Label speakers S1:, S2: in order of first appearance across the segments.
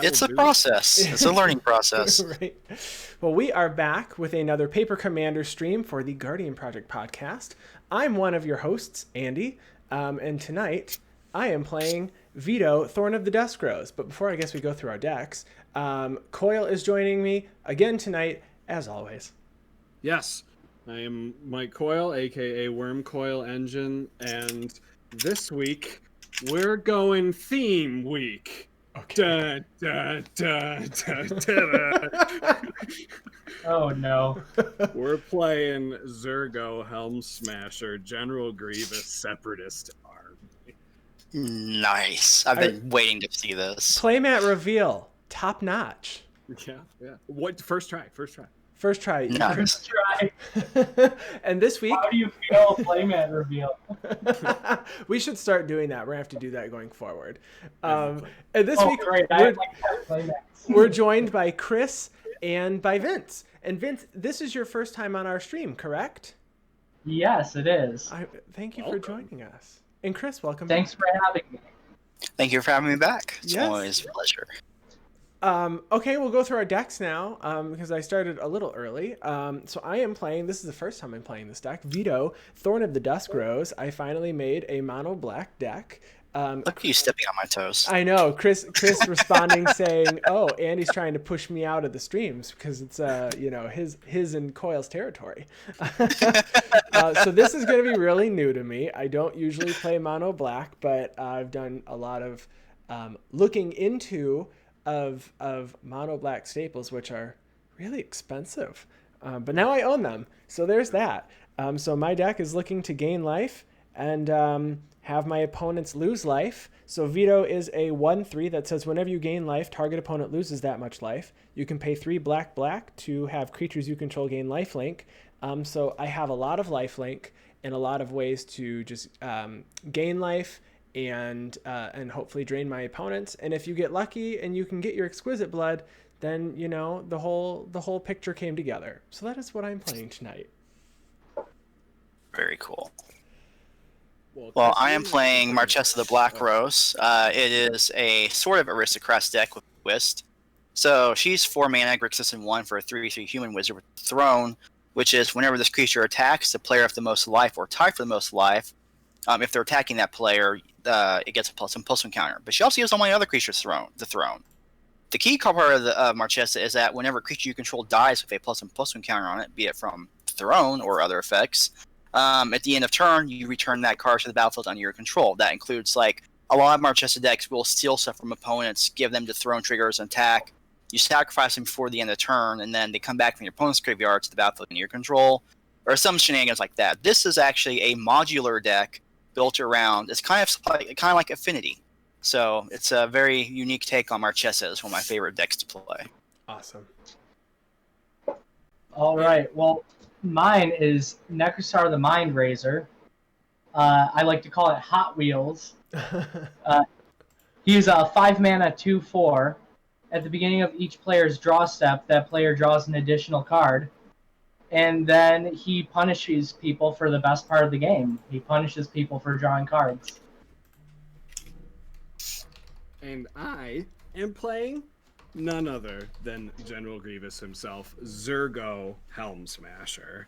S1: It's a process. It's a learning process.
S2: Right. Well, we are back with another Paper Commander stream for the Guardian Project podcast. I'm one of your hosts, Andy, and tonight I am playing Vito, Thorn of the Duskrose. But before I guess we go through our decks, Coil is joining me again tonight, as always.
S3: Yes, I am Mike Coyle, aka Worm Coil Engine, and this week we're going theme week.
S2: Okay.
S3: Da, da, da, da, da.
S4: Oh no.
S3: We're playing Zurgo, Helmsmasher, General Grievous, Separatist Army.
S1: Nice. I've been waiting to see this.
S2: Playmat reveal, top notch.
S3: Yeah. What? First try.
S2: First try.
S1: Nice.
S4: Try.
S2: And this week,
S4: How do you feel playmat reveal?
S2: we should start doing that. We're gonna have to do that going forward. And this week,
S4: great. I like that playmats.
S2: we're joined by Chris and by Vince. And Vince, this is your first time on our stream, correct?
S4: Yes, it is.
S2: Thank you for joining us. And Chris, welcome.
S4: Thanks for having me.
S1: Thank you for having me back. It's
S2: Yes.
S1: always a pleasure.
S2: Okay, we'll go through our decks now because I started a little early. So I am playing, this is the first time I'm playing this deck, Vito, Thorn of the Duskrose. I finally made a mono black deck.
S1: Look at you stepping on my toes.
S2: I know, Chris responding saying, "Oh, Andy's trying to push me out of the streams because it's his and Coil's territory." So this is going to be really new to me. I don't usually play mono black, but I've done a lot of looking into of mono black staples, which are really expensive. But now I own them, so there's that. So my deck is looking to gain life and have my opponents lose life. So Vito is a 1/3 that says whenever you gain life, target opponent loses that much life. You can pay 3 black to have creatures you control gain lifelink. So I have a lot of lifelink and a lot of ways to just gain life and hopefully drain my opponents. And if you get lucky and you can get your exquisite blood, then the whole picture came together. So that is what I'm playing tonight.
S1: Very cool. Well, I am playing Marchesa the Black Rose. It is a sort of aristocrat's deck with twist. So she's 4 mana, Grixis, and 1 for a 3/3 human wizard with Throne, which is whenever this creature attacks the player with the most life or tied for the most life, if they're attacking that player, it gets a +1/+1 counter. But she also gives all my other creatures the Throne. The key part of Marchesa is that whenever a creature you control dies with a +1/+1 counter on it, be it from Throne or other effects, at the end of turn, you return that card to the battlefield under your control. That includes, like, a lot of Marchesa decks will steal stuff from opponents, give them to Throne triggers and attack. You sacrifice them before the end of the turn, and then they come back from your opponent's graveyard to the battlefield under your control, or some shenanigans like that. This is actually a modular deck built around, it's kind of like Affinity. So it's a very unique take on Marchesa. It's one of my favorite decks to play.
S2: Awesome.
S4: All right. Well, mine is Nekusar the Mindrazer. I like to call it Hot Wheels. He's a 5 mana 2/4. At the beginning of each player's draw step, that player draws an additional card. And then he punishes people for the best part of the game. He punishes people for drawing cards.
S3: And I am playing none other than General Grievous himself, Zurgo Helmsmasher.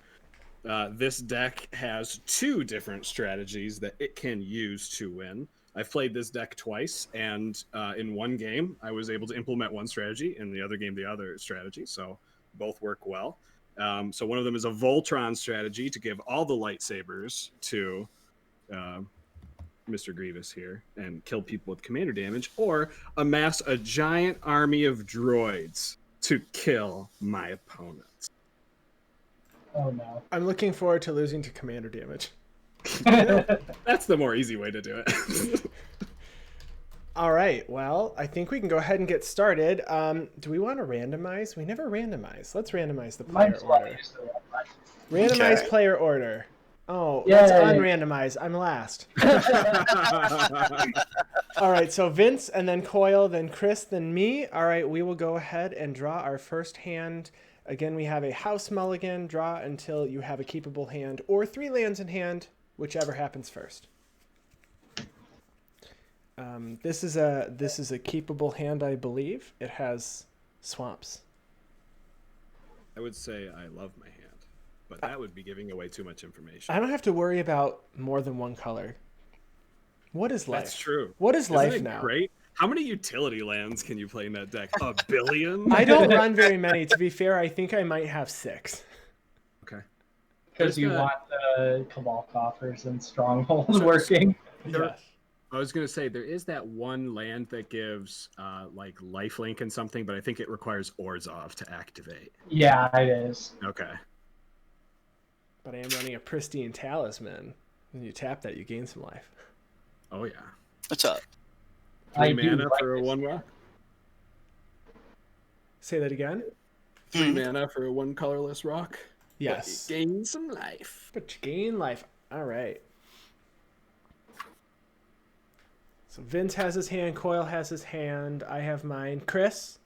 S3: This deck has 2 different strategies that it can use to win. I've played this deck twice, and in one game, I was able to implement one strategy, in the other game, the other strategy, so both work well. So one of them is a Voltron strategy to give all the lightsabers to Mr. Grievous here and kill people with commander damage, or amass a giant army of droids to kill my opponents.
S4: Oh no.
S2: I'm looking forward to losing to commander damage.
S3: That's the more easy way to do it.
S2: All right, well, I think we can go ahead and get started. Do we want to randomize? We never randomize. Let's randomize the player
S4: Mine's what I
S2: order.
S4: used to like.
S2: Randomize
S1: Okay.
S2: player order. Oh,
S4: Yay.
S2: let's unrandomize. I'm last. All right, so Vince, and then Coil, then Chris, then me. All right, we will go ahead and draw our first hand. Again, we have a house mulligan. Draw until you have a keepable hand or 3 lands in hand, whichever happens first. This is a keepable hand, I believe. It has swamps.
S3: I would say I love my hand, but that would be giving away too much information.
S2: I don't have to worry about more than one color. What is life?
S3: That's true.
S2: What is
S3: Isn't
S2: life
S3: it
S2: now?
S3: Great. How many utility lands can you play in that deck? A billion?
S2: I don't run very many. To be fair, I think I might have 6.
S3: Okay.
S4: Because you
S3: There's
S4: want the Cabal Coffers and Strongholds working.
S2: Yes.
S3: I was gonna say there is that one land that gives like lifelink and something, but I think it requires Orzhov to activate.
S4: Yeah, it is.
S3: Okay.
S2: But I am running a pristine talisman. When you tap that, you gain some life.
S3: Oh yeah.
S1: What's up?
S3: 3
S4: I do
S3: mana
S4: like
S3: for a
S4: this
S3: 1/1.
S2: Say that again?
S3: 3 mana for a 1 colorless rock.
S2: Yes.
S3: But you gain some life.
S2: But you gain life. All right. So Vince has his hand. Coil has his hand. I have mine. Chris,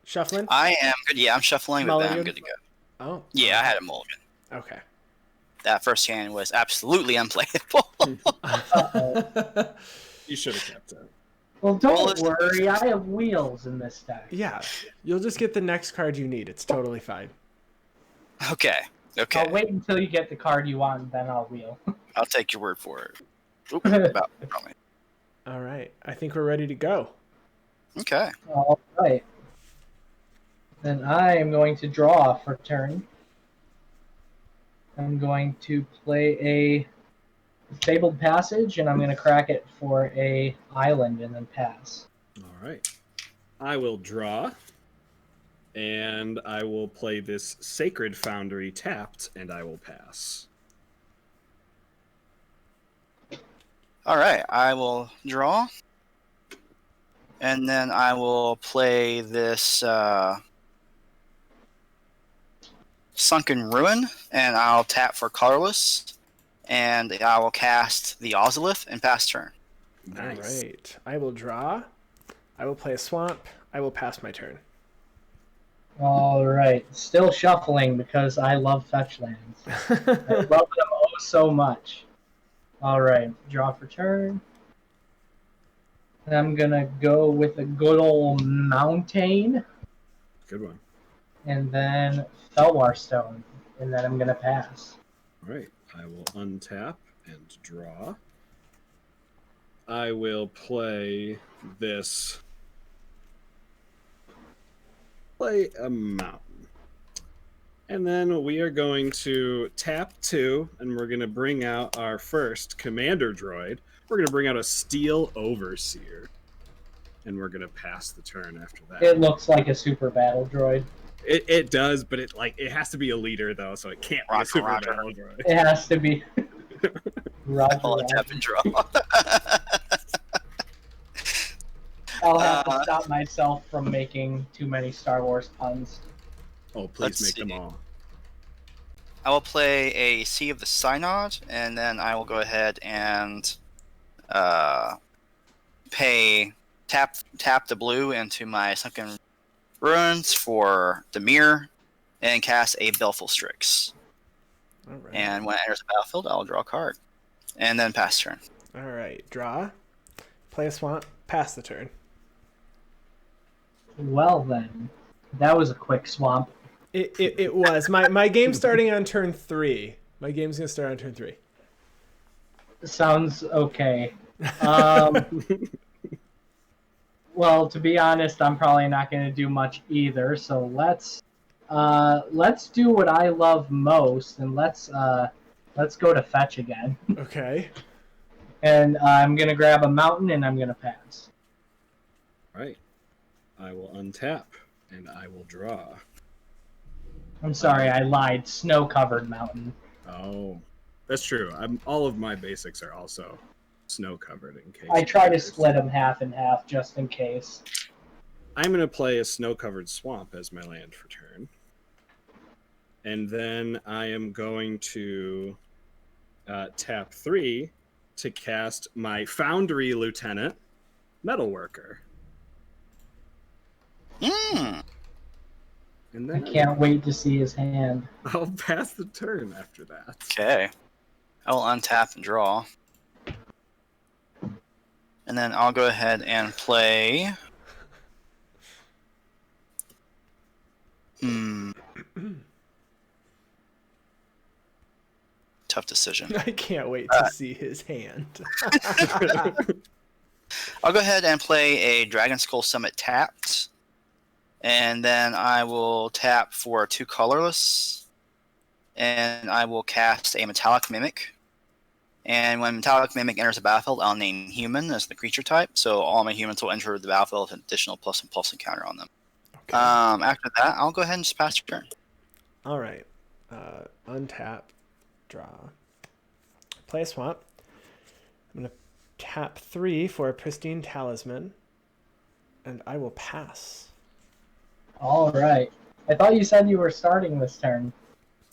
S2: shuffling.
S1: I am good. Yeah, I'm shuffling, but then I'm
S2: Mulligan?
S1: good to go.
S2: Oh.
S1: Yeah, I had a mulligan.
S2: Okay.
S1: That first hand was absolutely unplayable.
S3: You should have kept it.
S4: Well, don't worry. I have wheels in this deck.
S2: Yeah. You'll just get the next card you need. It's totally fine.
S1: Okay. Okay.
S4: I'll wait until you get the card you want, and then I'll wheel.
S1: I'll take your word for it. Oop, about probably.
S2: All right. I think we're ready to go.
S1: Okay.
S4: All right. Then I am going to draw for turn. I'm going to play a Fabled Passage, and I'm going to crack it for a island and then pass.
S3: All right. I will draw, and I will play this Sacred Foundry tapped, and I will pass.
S1: All right. I will draw, and then I will play this Sunken Ruin, and I'll tap for colorless, and I will cast the Ozolith and pass turn.
S3: Nice.
S2: All right. I will draw. I will play a swamp. I will pass my turn.
S4: All right. Still shuffling because I love fetch lands. I love them oh so much. All right. Draw for turn. And I'm going to go with a good old Mountain,
S3: Good one.
S4: and then Felwar Stone, and then I'm going to pass.
S3: All right. I will untap and draw. I will play this. Play a mountain. And then we are going to tap 2, and we're going to bring out our first commander droid. We're going to bring out a Steel Overseer. And we're going to pass the turn after that.
S4: It looks like a super battle droid.
S3: It does, but it has to be a leader, though, so it can't be a
S1: Roger,
S3: super
S1: Roger.
S3: battle droid.
S4: It has to be. Roger,
S1: I'll
S4: Roger.
S1: tap and draw.
S4: I'll have to stop myself from making too many Star Wars puns.
S3: Oh, please
S1: Let's
S3: make them
S1: see.
S3: all.
S1: I will play a Sea of the Synod, and then I will go ahead and tap the blue into my Sunken Ruins for Demir, and cast a Baleful Strix.
S2: All right.
S1: And when it enters the battlefield, I'll draw a card, and then pass turn.
S2: All right. Draw. Play a swamp. Pass the turn.
S4: Well then, that was a quick swamp.
S2: It was. My game's starting on turn 3. My game's going to start on turn 3.
S4: Sounds okay. Well, to be honest, I'm probably not going to do much either. So let's do what I love most, and let's go to fetch again.
S2: Okay.
S4: And I'm going to grab a mountain, and I'm going to pass.
S3: Right. I will untap, and I will draw.
S4: I'm sorry, I lied. Snow-covered mountain.
S3: Oh, that's true. All of my basics are also snow-covered in case.
S4: I try to split them half and half just in case.
S3: I'm going to play a snow-covered swamp as my land for turn. And then I am going to tap 3 to cast my Foundry Lieutenant, Metalworker.
S1: Hmm.
S3: And
S4: I
S3: then
S4: can't wait to see his hand.
S3: I'll pass the turn after that.
S1: Okay. I will untap and draw. And then I'll go ahead and play. Tough decision.
S2: I can't wait to see his hand.
S1: I'll go ahead and play a Dragon Skull Summit tapped. And then I will tap for 2 colorless. And I will cast a Metallic Mimic. And when Metallic Mimic enters the battlefield, I'll name Human as the creature type. So all my humans will enter the battlefield with an additional +1/+1 counter on them.
S2: Okay.
S1: After that, I'll go ahead and just pass your turn.
S2: All right. Untap, draw, play a swamp. I'm going to tap 3 for a Pristine Talisman, and I will pass.
S4: All right. I thought you said you were starting this turn.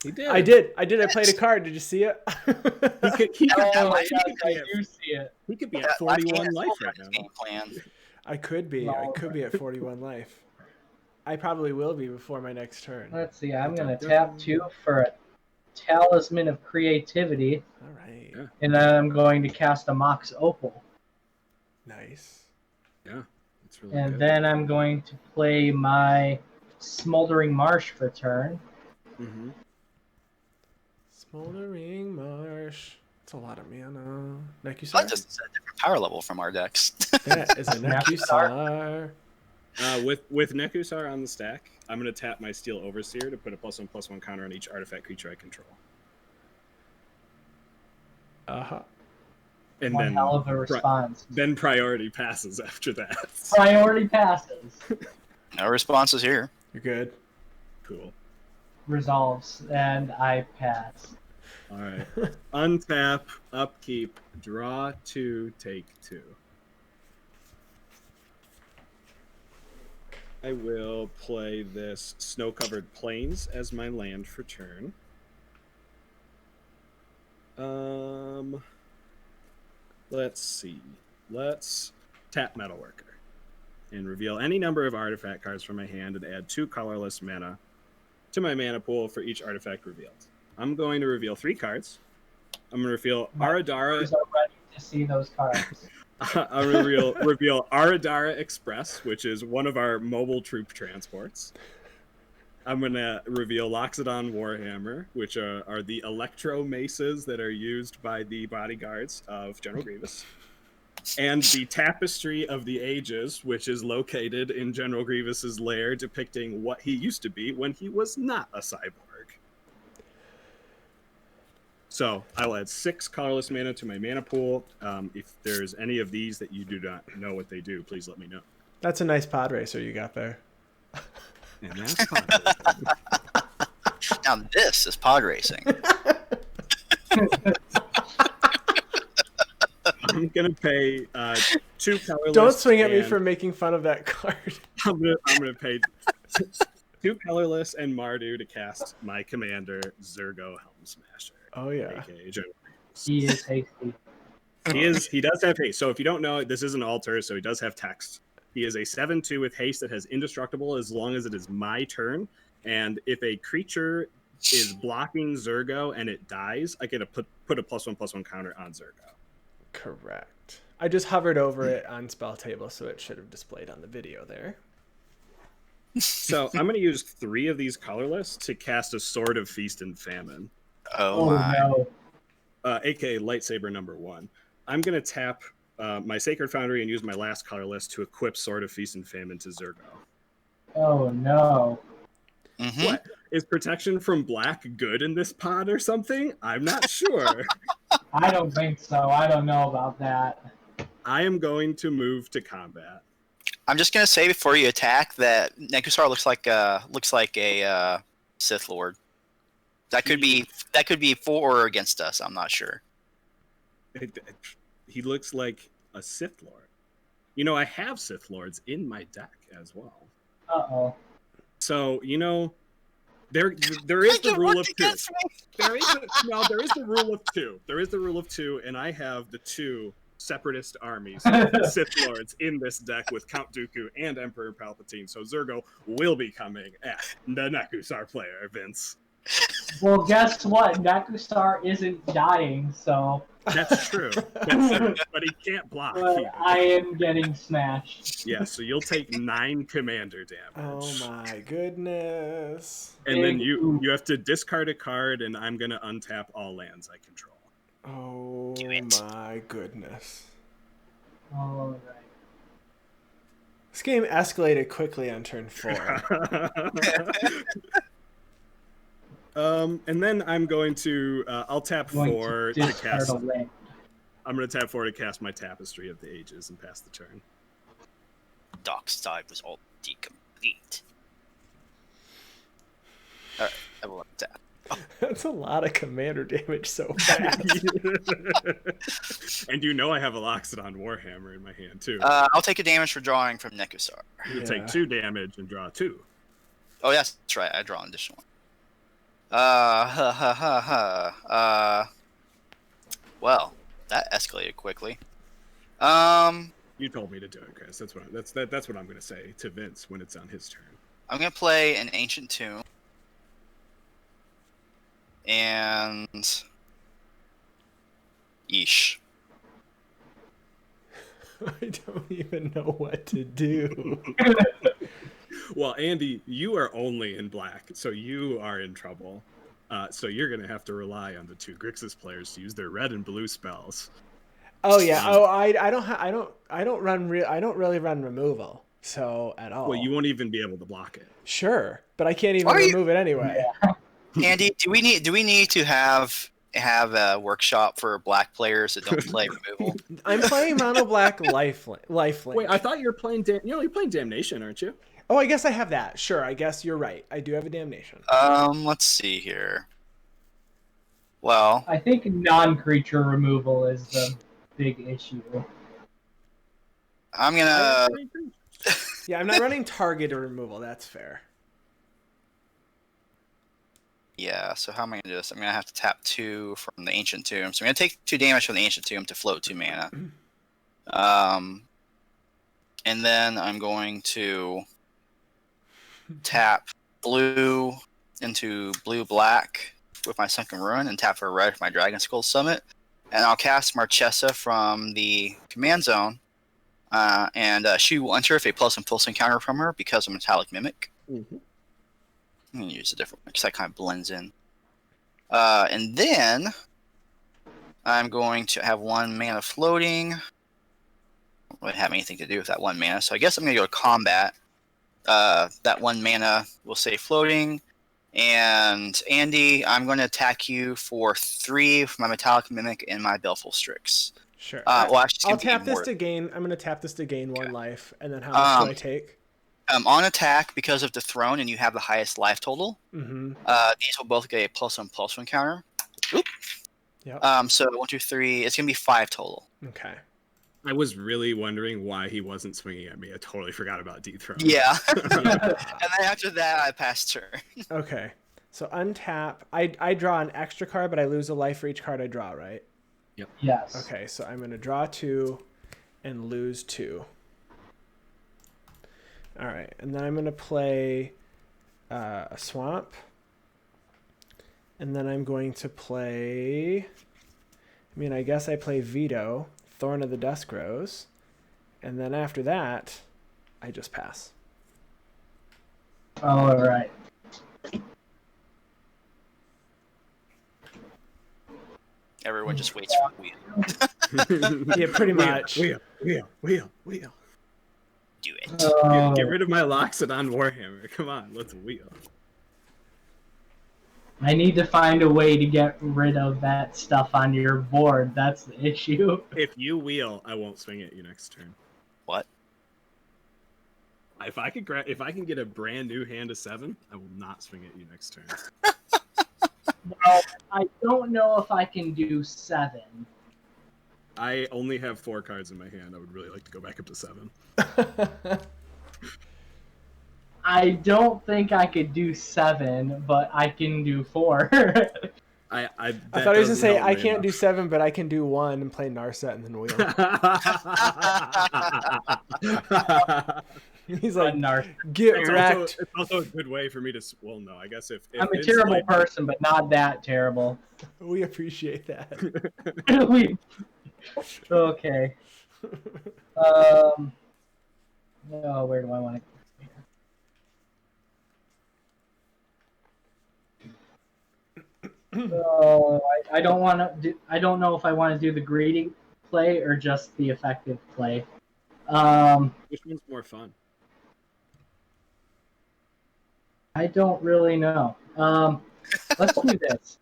S3: He did.
S2: I did. I played a card. Did you see it?
S3: He could
S4: I do see it.
S3: He could be at 41 life right now.
S1: Game plan.
S2: I could be. I could be at 41 life. I probably will be before my next turn.
S4: Let's see. I'm going to tap 2 for a Talisman of Creativity.
S2: All right.
S3: Yeah.
S4: And then I'm going to cast a Mox Opal.
S2: Nice.
S3: Yeah, that's really
S4: And
S3: good.
S4: then I'm going to play my Smoldering Marsh for turn.
S3: Mm-hmm.
S2: Smoldering Marsh. It's a lot of mana. Nekusar?
S1: That just is a different power level from our decks.
S2: That is a Nekusar.
S3: With Nekusar on the stack, I'm going to tap my Steel Overseer to put a +1/+1 counter on each artifact creature I control.
S2: Uh-huh.
S3: And
S4: One
S3: then
S4: hell of a response.
S3: then priority passes after that.
S4: Priority passes.
S1: No responses here.
S2: You're good.
S3: Cool.
S4: Resolves. And I pass.
S3: All right. Untap, upkeep, draw 2, take 2. I will play this Snow-Covered Plains as my land for turn. Let's see. Let's tap Metalworker and reveal any number of artifact cards from my hand and add 2 colorless mana to my mana pool for each artifact revealed. I'm going to reveal 3 cards. I'm going to reveal Aradara.
S4: I'm ready to see those cards.
S3: I'll reveal Aradara Express, which is one of our mobile troop transports. I'm going to reveal Loxodon Warhammer, which are the electro maces that are used by the bodyguards of General Grievous. And the Tapestry of the Ages, which is located in General Grievous's lair, depicting what he used to be when he was not a cyborg. So I'll add 6 colorless mana to my mana pool. If there's any of these that you do not know what they do, please let me know.
S2: That's a nice pod racer you got there.
S3: And that's fine.
S1: Now this is pod racing.
S3: I'm gonna pay 2 colorless.
S2: Don't swing at me
S3: and
S2: for making fun of that card.
S3: I'm gonna pay 2 colorless and Mardu to cast my commander Zurgo Helmsmasher.
S2: Oh yeah.
S3: AKA General Grievous.
S4: He is hasty.
S3: He does have haste. So if you don't know, this is an altar, so he does have text. He is a 7/2 with haste that has indestructible as long as it is my turn. And if a creature is blocking Zurgo and it dies, I get to put a +1/+1 counter on Zurgo.
S2: Correct. I just hovered over it on spell table, so it should have displayed on the video there.
S3: So I'm going to use 3 of these colorless to cast a Sword of Feast and Famine.
S1: Oh my.
S4: No.
S3: aka Lightsaber number 1. I'm going to tap my Sacred Foundry and use my last colorless to equip Sword of Feast and Famine to Zurgo.
S4: Oh no.
S1: Mm-hmm.
S3: What? Is protection from black good in this pod or something? I'm not sure.
S4: I don't think so. I don't know about that.
S3: I am going to move to combat.
S1: I'm just gonna say before you attack that Nekusar looks like a Sith Lord. That could be for or against us. I'm not sure.
S3: He looks like a Sith Lord. You know, I have Sith Lords in my deck as well.
S4: Uh-oh.
S3: So, you know, there is the rule of 2. There is the rule of 2. There is the rule of 2, and I have the 2 separatist armies of Sith Lords in this deck with Count Dooku and Emperor Palpatine. So Zurgo will be coming at the Nekusar player, Vince.
S4: Well, guess what? Nekusar isn't dying, so
S3: That's true. But he can't block
S4: But
S3: either.
S4: I am getting smashed.
S3: Yeah, so you'll take 9 commander damage.
S2: Oh my goodness.
S3: And then
S4: Big
S3: you
S4: oop.
S3: have to discard a card, and I'm gonna untap all lands I control.
S2: Oh my goodness.
S4: All right.
S2: This game escalated quickly on turn 4.
S3: And then I'm going to I'll tap
S4: Going
S3: 4
S4: to
S3: to
S4: discard
S3: cast.
S4: a land.
S3: I'm gonna tap 4 to cast my Tapestry of the Ages and pass the turn.
S1: Dark side was already complete. Alright, I will tap.
S2: That's a lot of commander damage so fast.
S3: And you know I have a Loxodon Warhammer in my hand too.
S1: I'll take a damage for drawing from Nekusar.
S3: You'll
S2: Yeah.
S3: take 2 damage and draw 2.
S1: Oh, yes, that's right. I draw an additional one. Well, that escalated quickly.
S3: You told me to do it, Chris. That's what I'm gonna say to Vince when it's on his turn.
S1: I'm gonna play an Ancient Tomb. And yeesh.
S2: I don't even know what to do.
S3: Well, Andy, you are only in black, so you are in trouble. So you're gonna have to rely on the 2 Grixis players to use their red and blue spells.
S2: Oh yeah. Oh, I don't really run removal. So at all.
S3: Well, you won't even be able to block it.
S2: Sure, but I can't even
S1: Are you-
S2: remove it anyway.
S1: Andy, do we need to have a workshop for black players that don't play removal?
S2: I'm playing mono black lifelink.
S3: Wait, I thought you were playing you're playing Damnation, aren't you?
S2: Oh, I guess I have that. Sure, I guess you're right. I do have a damnation.
S1: Let's see here. Well,
S4: I think non-creature removal is the big issue.
S1: I'm gonna.
S2: Yeah, I'm not running targeted removal. That's fair.
S1: Yeah, so how am I gonna do this? I'm gonna have to tap 2 from the Ancient Tomb. So I'm gonna take 2 damage from the Ancient Tomb to float 2 mana. And then I'm going to tap blue into blue-black with my Sunken Ruin and tap for a red for my Dragon Skull Summit. And I'll cast Marchesa from the command zone. And she will enter if a plus and pulse encounter from her because of Metallic Mimic.
S3: Mm-hmm.
S1: I'm going to use a different one because that kind of blends in. And then I'm going to have 1 mana floating. Don't really have anything to do with that 1 mana, so I guess I'm going to go to combat. That 1 mana will say floating. And Andy, I'm going to attack you for 3 for my Metallic Mimic and my Baleful Strix.
S2: Sure.
S1: Well, actually,
S2: I'll
S1: it's gonna
S2: tap
S1: be
S2: this
S1: more.
S2: to gain. I'm gonna tap this to gain 1 life, and then how much do I take?
S1: On attack, because of the throne, and you have the highest life total,
S2: Mm-hmm.
S1: these will both get a +1/+1 counter. Oop.
S2: Yep.
S1: So 1, 2, 3. It's gonna be 5 total.
S2: Okay.
S3: I was really wondering why he wasn't swinging at me. I totally forgot about dethrone.
S1: Yeah. And then after that, I pass turn.
S2: Okay. So untap. I draw an extra card, but I lose a life for each card I draw, right?
S4: Yes.
S2: Okay. So I'm gonna draw 2, and lose 2. All right, and then I'm gonna play a swamp, and then I'm going to play. I mean, I guess I play Vito, Thorn of the Duskrose, and then after that, I just pass.
S4: All right.
S1: Everyone just waits for the wheel.
S2: Yeah, pretty much.
S3: Wheel.
S1: Do it.
S3: Get rid of my Loxodon Warhammer. Come on, let's wheel.
S4: I need to find a way to get rid of that stuff on your board. That's the issue.
S3: If you wheel, I won't swing at you next turn.
S1: What?
S3: If I can get a brand new hand of 7, I will not swing at you next turn.
S4: Well, I don't know if I can do 7.
S3: I only have 4 cards in my hand. I would really like to go back up to 7.
S4: I don't think I could do 7, but I can do 4.
S3: I
S2: I thought he was gonna say I can't do 7, but I can do 1 and play Narset and then wheel. He's like,
S4: Narc.
S2: get
S3: It's
S2: wrecked.
S3: also a good way for me to. Well, no, I guess if
S4: I'm a
S3: Vince
S4: terrible
S3: played-
S4: person, but not that terrible.
S2: We appreciate that.
S4: Okay. Oh, where do I want to go? Oh, I don't want to do. I don't know if I want to do the greedy play or just the effective play.
S3: Which one's more fun?
S4: I don't really know. Let's do this.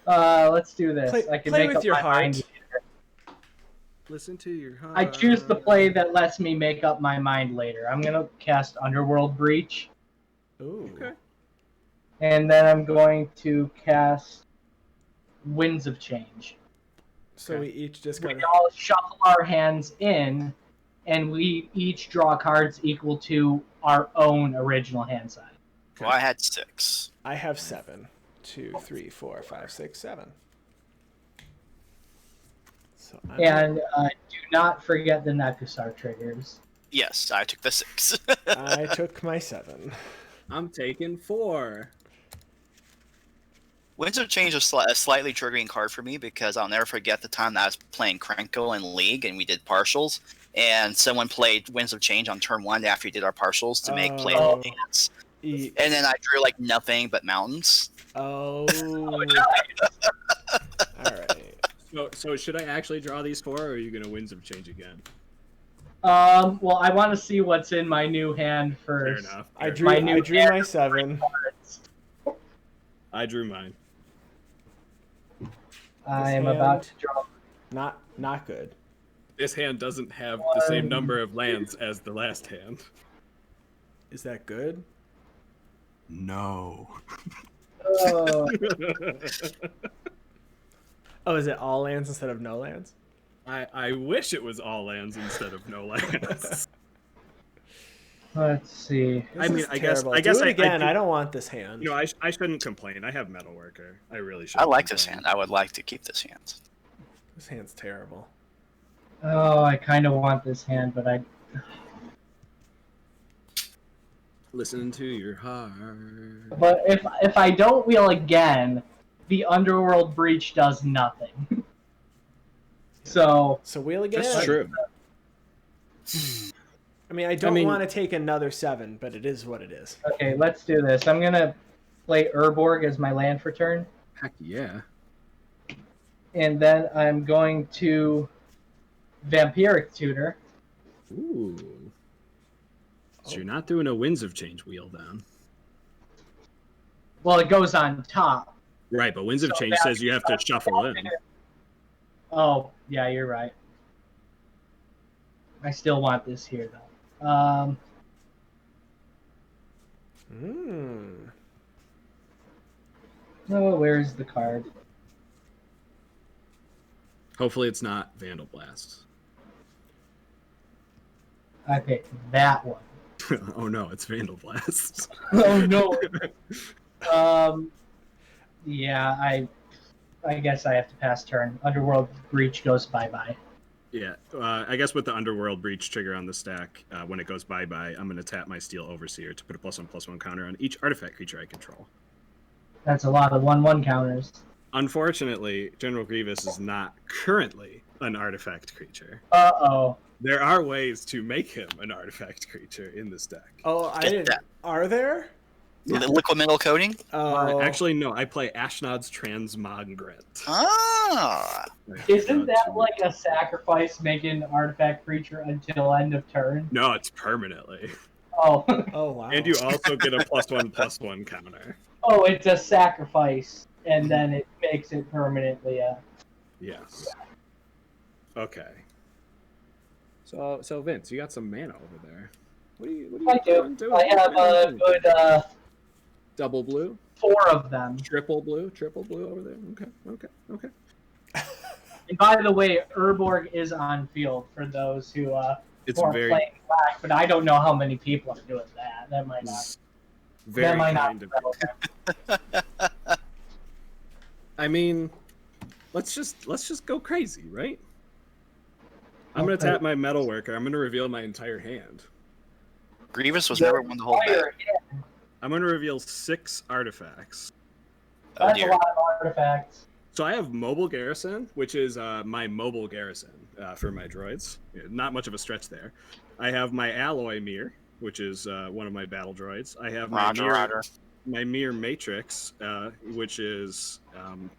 S4: Let's do this. I can
S2: play
S4: make
S2: with
S4: up
S2: your
S4: my
S2: heart.
S4: mind.
S3: Listen to your heart.
S4: I choose the play that lets me make up my mind later. I'm gonna cast Underworld Breach,
S2: Ooh.
S3: Okay.
S4: and then I'm going to cast Winds of Change.
S2: So we each just
S4: We
S2: got
S4: all shuffle our hands in, and we each draw cards equal to our own original hand size.
S1: Well, I had 6.
S2: I have 7. 2, 3, 4, 5, 6, 7. So
S4: And do not forget the Nekusar triggers.
S1: Yes, I took the 6.
S2: I took my 7.
S3: I'm taking 4.
S1: Winds of Change is a slightly triggering card for me because I'll never forget the time that I was playing Krenko in League and we did partials, and someone played Winds of Change on turn 1 after we did our partials to make play
S2: Oh.
S1: dance.
S2: E-
S1: And then I drew like nothing but mountains.
S2: oh. All right.
S3: So should I actually draw these 4, or are you gonna Winds of Change again?
S4: Well, I want to see what's in my new hand
S3: Fair
S4: first.
S3: enough.
S2: I
S3: Fair
S2: drew.
S4: My
S3: enough.
S4: new
S2: I drew
S4: hand.
S2: my 7.
S3: I drew mine.
S4: I'm
S2: hand.
S4: about to draw.
S2: Not good.
S3: This hand doesn't have the same number of lands as the last hand.
S2: Is that good?
S3: No.
S4: Oh,
S2: Oh, is it all lands instead of no lands?
S3: I wish it was all lands instead of no lands.
S4: let's see.
S2: This
S3: I mean,
S2: is
S3: I guess-
S2: terrible.
S3: I guess
S2: do it
S3: I
S2: again.
S3: do-
S2: I don't want this hand.
S3: You know, I shouldn't complain. I have Metalworker. I really should.
S1: I like this hand. I would like to keep this hand.
S2: This hand's terrible.
S4: Oh, I kind of want this hand, but I.
S3: Listen to your heart.
S4: But if I don't wheel again, the Underworld Breach does nothing. So
S2: So wheel again.
S3: That's true.
S2: I mean, I don't
S3: mean-
S2: want to take another 7, but it is what it is.
S4: okay, let's do this. I'm gonna play Urborg as my land for turn,
S3: Heck yeah.
S4: and then I'm going to Vampiric Tutor.
S3: Ooh. So you're not doing a Winds of Change wheel then.
S4: Well, it goes on top.
S3: Right, but Winds of
S4: So
S3: Change
S4: that-
S3: says you have to shuffle in.
S4: Oh, yeah, you're right. I still want this here, though. Oh, where's the card?
S3: Hopefully it's not Vandal Blast.
S4: I picked that one.
S3: Oh no, it's Vandal Blast.
S4: Oh no. Yeah, I guess I have to pass turn. Underworld Breach goes bye-bye.
S3: Yeah, I guess with the Underworld Breach trigger on the stack, when it goes bye-bye, I'm going to tap my Steel Overseer to put a +1/+1 counter on each artifact creature I control.
S4: That's a lot of 1/1 counters.
S3: Unfortunately, General Grievous is not currently an artifact creature.
S4: Uh-oh.
S3: There are ways to make him an artifact creature in this deck.
S2: Oh, I
S1: Get
S2: didn't.
S1: that.
S2: Are there?
S1: Liquid metal coating?
S2: Oh,
S3: Actually, no, I play Ashnod's Transmogrant.
S1: Ah.
S4: Isn't that like a sacrifice making an artifact creature until end of turn?
S3: No, it's permanently.
S4: Oh.
S2: oh wow.
S3: And you also get a +1/+1 counter.
S4: Oh, it's a sacrifice, and then it makes it permanently
S3: Yes. Okay. So Vince, you got some mana over there. What are you
S4: I do.
S3: doing?
S4: I have a good
S3: double blue,
S4: 4 of them.
S3: triple blue over there. Okay.
S4: And by the way, Urborg is on field for those who
S3: It's
S4: are
S3: very,
S4: playing black, but I don't know how many people are doing that. That might not.
S3: very
S4: that might
S3: kind
S4: not.
S3: of you. I mean, let's just go crazy, right? I'm gonna
S4: Okay.
S3: tap my Metalworker. I'm gonna reveal my entire hand.
S1: Grievous was never one to hold back.
S4: Fire, yeah.
S3: I'm going to reveal 6 artifacts.
S1: Oh
S4: That's a
S1: dear.
S4: lot of artifacts.
S3: So I have Mobile Garrison, which is my mobile garrison for my droids. Not much of a stretch there. I have my Alloy Mirror, which is one of my battle droids. I have my my Mirror Matrix, which is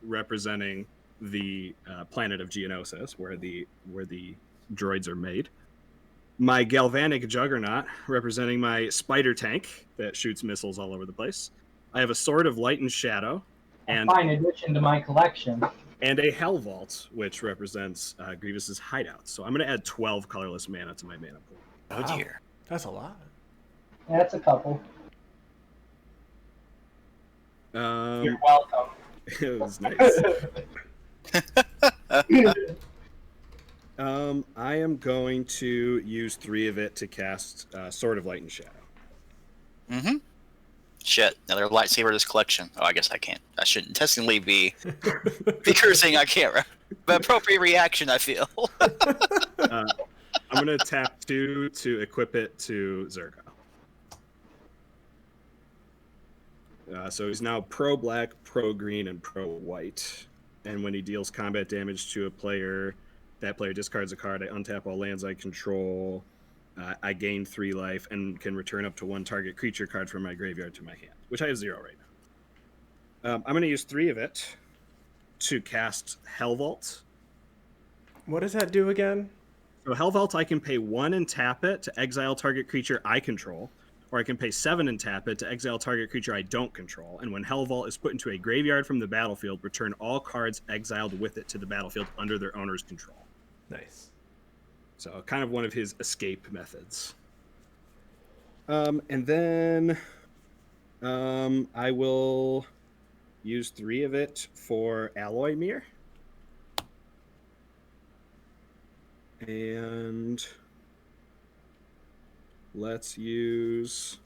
S3: representing the planet of Geonosis, where the droids are made. My Galvanic Juggernaut, representing my Spider Tank that shoots missiles all over the place. I have a Sword of Light and Shadow,
S4: A fine addition to my collection.
S3: and a Hell Vault, which represents Grievous's hideout. So I'm going to add 12 colorless mana to my mana pool.
S1: Oh
S2: Wow.
S1: dear.
S2: That's a lot.
S4: That's a couple. You're
S3: Um,
S4: welcome.
S3: it was nice. I am going to use 3 of it to cast Sword of Light and Shadow.
S1: Mm-hmm. Shit, another lightsaber in this collection. Oh, I guess I can't. I shouldn't technically be cursing. I can't. But appropriate reaction, I feel.
S3: I'm going to tap 2 to equip it to Zurgo. So he's now pro black, pro green, and pro white. And when he deals combat damage to a player, that player discards a card. I untap all lands I control. I gain 3 life and can return up to 1 target creature card from my graveyard to my hand, which I have 0 right now. I'm going to use 3 of it to cast Hell Vault.
S2: What does that do again?
S3: So Hell Vault, I can pay 1 and tap it to exile target creature I control, or I can pay 7 and tap it to exile target creature I don't control. And when Hell Vault is put into a graveyard from the battlefield, return all cards exiled with it to the battlefield under their owner's control.
S2: Nice.
S3: So kind of one of his escape methods. And then I will use 3 of it for Alloy Mirror. And let's use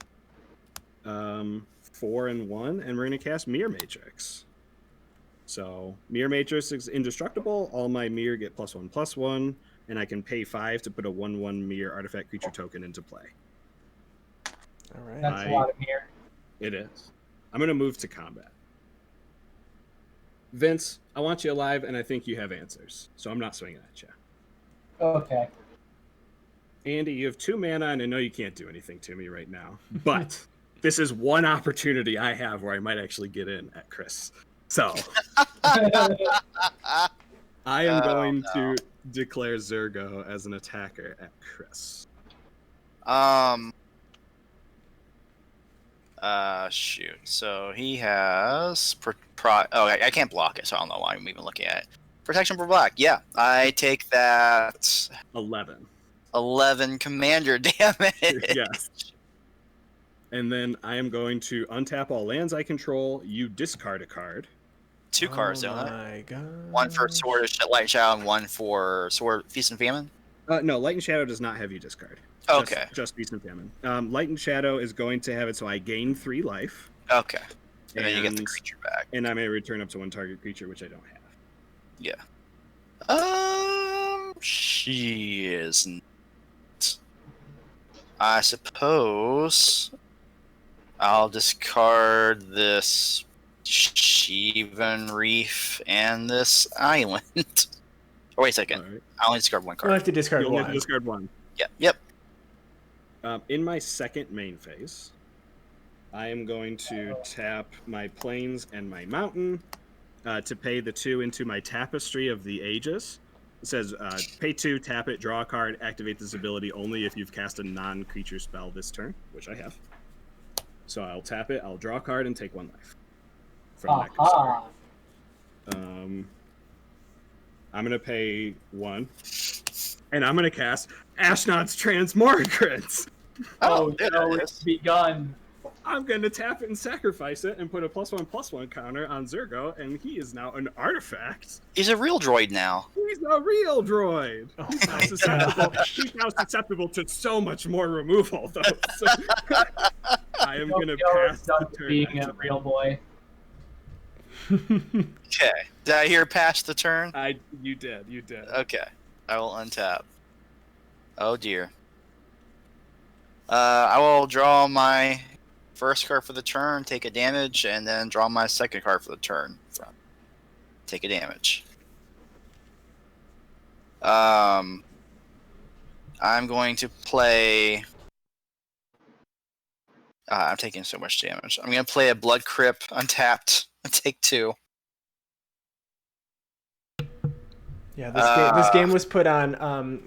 S3: 4 and 1, and we're going to cast Mirror Matrix. So Mirror Matrix is indestructible. All my Mirror get +1/+1, and I can pay 5 to put a 1/1 Mirror artifact creature token into play.
S2: All right.
S4: That's a lot of mirror.
S3: It is. I'm going to move to combat. Vince, I want you alive, and I think you have answers, so I'm not swinging at you.
S4: Okay.
S3: Andy, you have 2 mana, and I know you can't do anything to me right now, but this is one opportunity I have where I might actually get in at Chris. So I am going to declare Zurgo as an attacker at Chris.
S1: Shoot. So he has I can't block it, so I don't know why I'm even looking at it. Protection for black. Yeah, I take that 11 commander damage.
S3: Yes. And then I am going to untap all lands I control. You discard a card.
S1: 2 cards,
S2: oh
S1: don't I?
S2: my god.
S1: 1 for Sword of Light and Shadow and 1 for Sword Feast and Famine.
S3: No, Light and Shadow does not have you discard.
S1: Okay.
S3: Just Feast and Famine. Light and Shadow is going to have it, so I gain 3 life.
S1: Okay. And then you get the creature back.
S3: And I may return up to 1 target creature, which I don't have.
S1: Yeah. She isn't. I suppose I'll discard this Shivan Reef and this island. Oh, wait a second.
S3: All right.
S1: I only discard 1
S2: You'll
S1: card.
S2: have to discard
S3: You only
S2: one.
S3: have to discard 1.
S1: Yep.
S3: In my second main phase, I am going to tap my plains and my mountain to pay the 2 into my Tapestry of the Ages. It says, pay 2, tap it, draw a card, activate this ability only if you've cast a non-creature spell this turn, which I have. So I'll tap it, I'll draw a card, and take 1 life. From Nekusar. I'm going to pay 1. And I'm going to cast Ashnod's Transmogrants.
S4: Oh,
S1: there
S4: no,
S1: it
S4: it's
S1: is.
S4: begun.
S3: I'm going to tap it and sacrifice it and put a +1/+1 counter on Zurgo, and he is now an artifact.
S1: He's a real droid now.
S3: He's a real droid.
S2: Oh
S3: He's now
S2: my
S3: susceptible.
S2: gosh.
S3: He's now susceptible to so much more removal, though. So I am going to
S4: Pinocchio
S3: pass
S4: is
S3: the
S4: done
S3: turn.
S4: being
S3: back
S4: a
S3: to
S4: real boy.
S1: Okay. Did I hear pass the turn?
S3: You did. You did.
S1: Okay. I will untap. Oh dear. I will draw my first card for the turn, take a damage, and then draw my second card for the turn. Take a damage. I'm going to play. I'm taking so much damage. I'm going to play a Blood Crypt untapped and take 2.
S2: Yeah, this game was put on.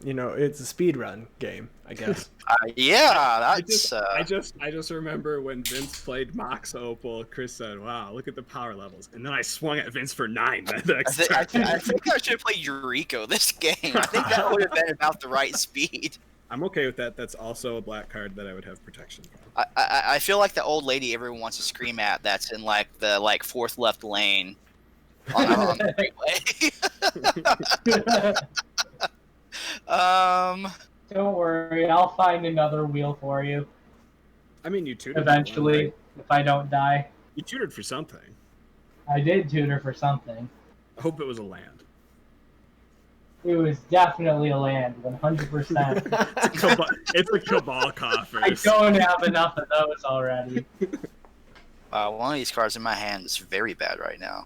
S2: It's a speed run game, I guess.
S1: Yeah, that's.
S3: I just remember when Vince played Mox Opal. Chris said, "Wow, look at the power levels," and then I swung at Vince for 9. That next
S1: I
S3: turn.
S1: think I should have played Eureka this game. I think that would have been about the right speed.
S3: I'm okay with that. That's also a black card that I would have protection from.
S1: I feel like the old lady everyone wants to scream at. That's in like the 4th left lane on the freeway.
S4: Don't worry, I'll find another wheel for you.
S3: I mean, you tutored
S4: eventually,
S3: one, right?
S4: if I don't die.
S3: You tutored for something.
S4: I did tutor for something.
S3: I hope it was a land.
S4: It was definitely a land, 100%.
S3: It's a cabal coffer.
S4: I don't have enough of those already.
S1: One of these cards in my hand is very bad right now.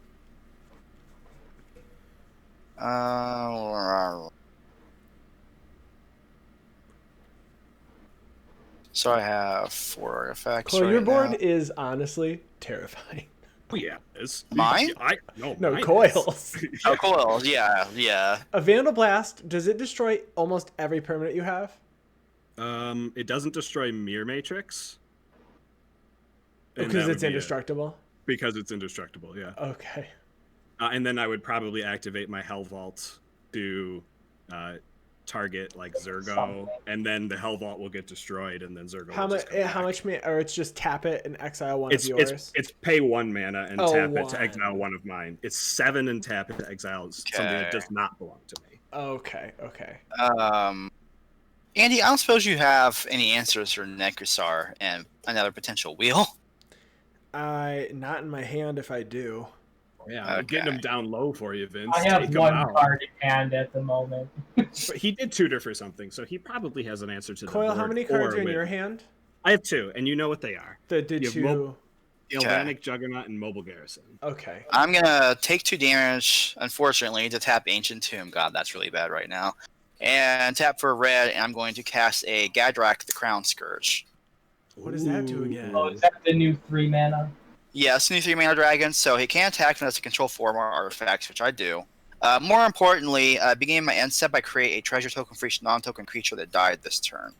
S1: So I have 4 artifacts.
S2: Chloe,
S1: right
S2: your board
S1: now.
S2: is honestly terrifying.
S3: Oh yeah, it's
S1: Mine?
S3: No,
S2: No,
S3: mine
S2: coils.
S3: is.
S1: Oh, coils. Yeah.
S2: A Vandal Blast, does it destroy almost every permanent you have?
S3: It doesn't destroy Mirror Matrix. And
S2: Because
S3: that
S2: it's
S3: would be it.
S2: indestructible?
S3: Because it's indestructible, yeah.
S2: Okay.
S3: And then I would probably activate my Hell Vault to target like Zurgo, and then the Hell Vault will get destroyed, and then Zurgo.
S2: How much? Or it's just tap it and exile one of yours.
S3: It's pay 1 mana and tap it to
S2: 1.
S3: exile one of mine. It's 7 and tap it to exile something that does not belong to me.
S2: Okay.
S1: Andy, I don't suppose you have any answers for Nekusar and another potential wheel?
S2: Not in my hand if I do.
S3: Yeah, I'm getting him down low for you, Vince.
S4: I have
S3: Take him
S4: one
S3: out.
S4: card in hand at the moment.
S3: But he did tutor for something, so he probably has an answer to the
S2: Coil,
S3: board.
S2: how many cards
S3: or
S2: are in
S3: with-
S2: your hand?
S3: I have 2, and you know what they are.
S2: The
S3: You have
S2: two.
S3: Galvanic Juggernaut and Mobile Garrison.
S2: Okay.
S1: I'm going to take 2 damage, unfortunately, to tap Ancient Tomb. God, that's really bad right now. And tap for red, and I'm going to cast a Gadrak the Crown Scourge.
S2: What does that do again?
S4: Oh, is that the new 3 mana?
S1: Yes, new 3-mana dragon, so he can attack when it's to control 4 more artifacts, which I do. More importantly, beginning my end step, I create a treasure token for each non-token creature that died this turn.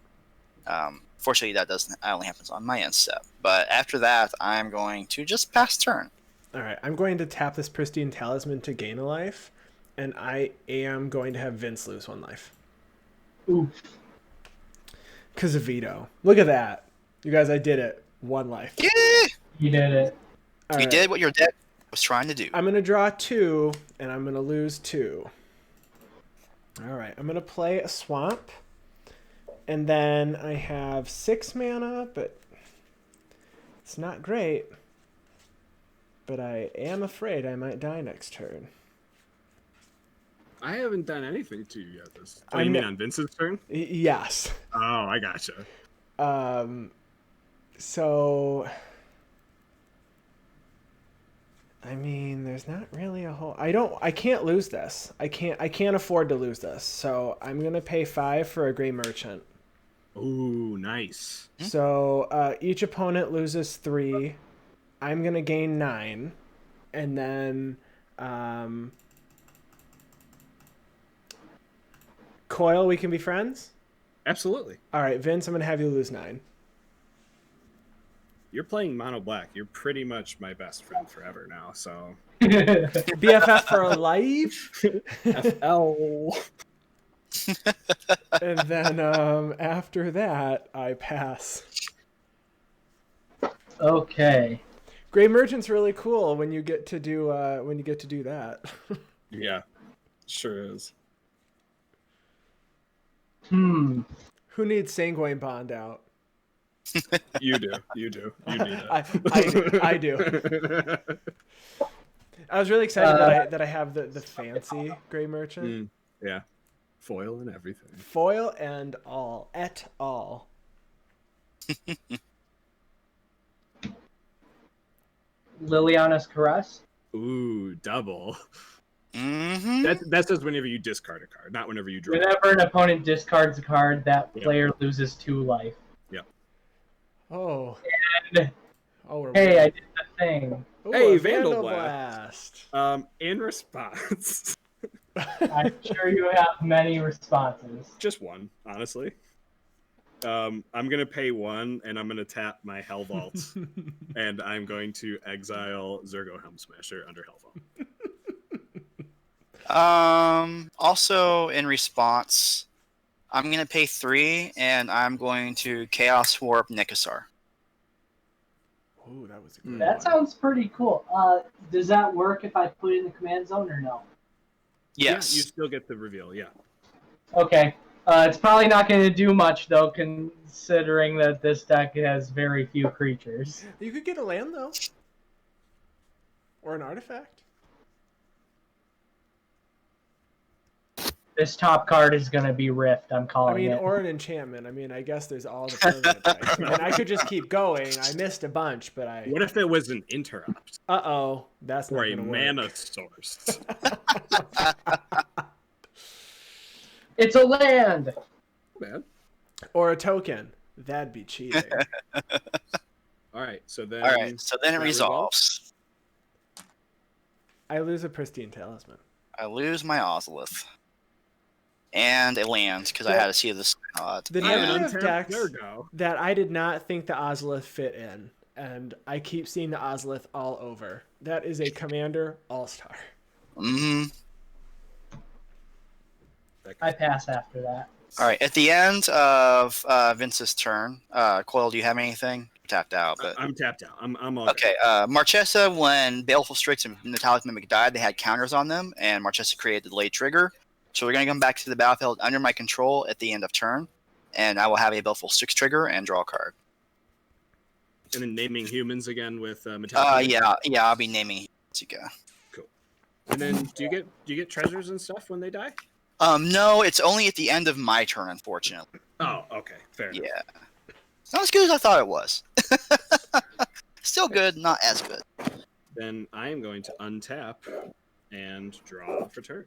S1: Fortunately, that only happens on my end step. But after that, I'm going to just pass turn.
S2: All right. I'm going to tap this Pristine Talisman to gain a life, and I am going to have Vince lose 1 life.
S4: Oof.
S2: Because of Vito. Look at that. You guys, I did it. 1 life.
S1: Yeah!
S4: You did it.
S2: All
S1: You
S2: right.
S1: did what your deck was trying to do.
S2: I'm going to draw 2, and I'm going to lose 2. All right. I'm going to play a swamp. And then I have 6 mana, but it's not great. But I am afraid I might die next turn.
S3: I haven't done anything to you yet.
S2: I
S3: You mean
S2: know-
S3: on Vince's turn?
S2: Yes.
S3: Oh, I gotcha.
S2: So I mean, there's not really a whole. I can't lose this. I can't afford to lose this. So I'm gonna pay 5 for a Gray Merchant.
S3: Ooh, nice.
S2: So each opponent loses 3. I'm gonna gain 9, and then Coil, we can be friends.
S3: Absolutely.
S2: All right, Vince, I'm gonna have you lose 9.
S3: You're playing mono black. You're pretty much my best friend forever now. So
S2: BFF for life.
S3: FL.
S2: And then after that, I pass.
S4: Okay.
S2: Gray Merchant's really cool when you get to do that.
S3: Yeah, sure is.
S2: Who needs Sanguine Bond out?
S3: You do. You do. You need it.
S2: I do. I was really excited that I have the fancy Gray Merchant.
S3: Yeah. Foil and everything.
S2: Foil and all. Et al.
S4: Liliana's Caress.
S3: Ooh, double.
S1: Mm-hmm.
S3: That's just whenever you discard a card, not whenever you draw.
S4: Whenever an opponent discards a card, that
S3: Yep.
S4: player loses 2 life.
S3: Yep.
S2: Oh.
S4: And
S2: Oh,
S4: hey, I did the thing.
S2: Ooh,
S3: Hey,
S2: a
S3: Vandal
S2: Blast.
S3: In response,
S4: I'm sure you have many responses.
S3: just one, honestly. I'm gonna pay 1, and I'm gonna tap my Hell Vault, and I'm going to exile Zurgo Helmsmasher under Hell Vault.
S1: Also, in response, I'm going to pay 3, and I'm going to Chaos Warp Nekusar.
S2: Ooh, that was a good
S4: That
S2: one.
S4: sounds pretty cool. Does that work if I put it in the command zone or no?
S1: Yes.
S3: Yeah, you still get the reveal. Yeah.
S4: Okay. It's probably not going to do much, though, considering that this deck has very few creatures.
S2: You could get a land, though. Or an artifact.
S4: This top card is going to be Rift, I'm
S2: I
S4: calling
S2: mean,
S4: it.
S2: or an enchantment. I mean, I guess there's all the permanent types. I mean, I could just keep going. I missed a bunch, but I...
S3: What if it was an interrupt
S2: Uh-oh. That's not
S3: or a
S2: going to work.
S3: mana source?
S4: It's a land!
S3: Man.
S2: Or a token. That'd be cheating.
S3: All right, so then.
S1: All right, so then it
S3: that
S1: resolves.
S2: I lose a pristine talisman.
S1: I lose my Ozolith. And a land, because I had to see this.
S2: The
S3: I have an
S2: number of
S3: untapped
S2: decks
S3: Zurgo.
S2: that I did not think the Ozolith fit in, and I keep seeing the Ozolith all over. That is a Commander All-Star.
S1: Mm-hmm.
S4: I pass after that.
S1: All right, at the end of Vince's turn, Coil, do you have anything? Tapped out, but
S3: I'm tapped out. I'm all
S1: okay. Marchesa, when Baleful Strix and Metallic Mimic died, they had counters on them, and Marchesa created the delayed trigger. So we're gonna come back to the battlefield under my control at the end of turn, and I will have a Baleful Strix trigger and draw a card.
S3: And then naming humans again with Metallic.
S1: Yeah, I'll be naming Zika.
S3: Cool. And then do you get treasures and stuff when they die?
S1: No, it's only at the end of my turn, unfortunately.
S3: Oh, okay, fair enough.
S1: Yeah. Not as good as I thought it was. Still good, not as good.
S3: Then I am going to untap and draw for turn.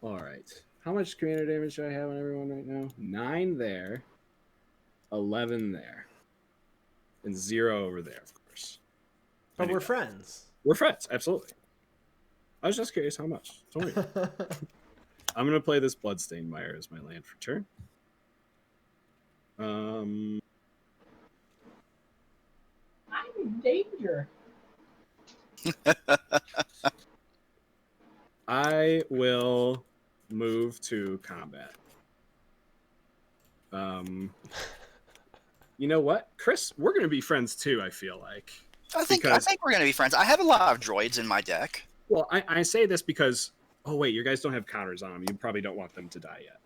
S3: All right. How much commander damage do I have on everyone right now? 9 there, 11 there, and 0 over there, of course.
S2: But we're friends.
S3: We're friends, absolutely. I was just curious how much. Don't worry. I'm going to play this Bloodstained Mire as my land for turn.
S4: I'm in danger.
S3: I will move to combat. You know what, Chris? We're going to be friends too, I feel like.
S1: I think we're gonna be friends. I have a lot of droids in my deck.
S3: Well, I say this because, oh wait, you guys don't have counters on them. You probably don't want them to die yet.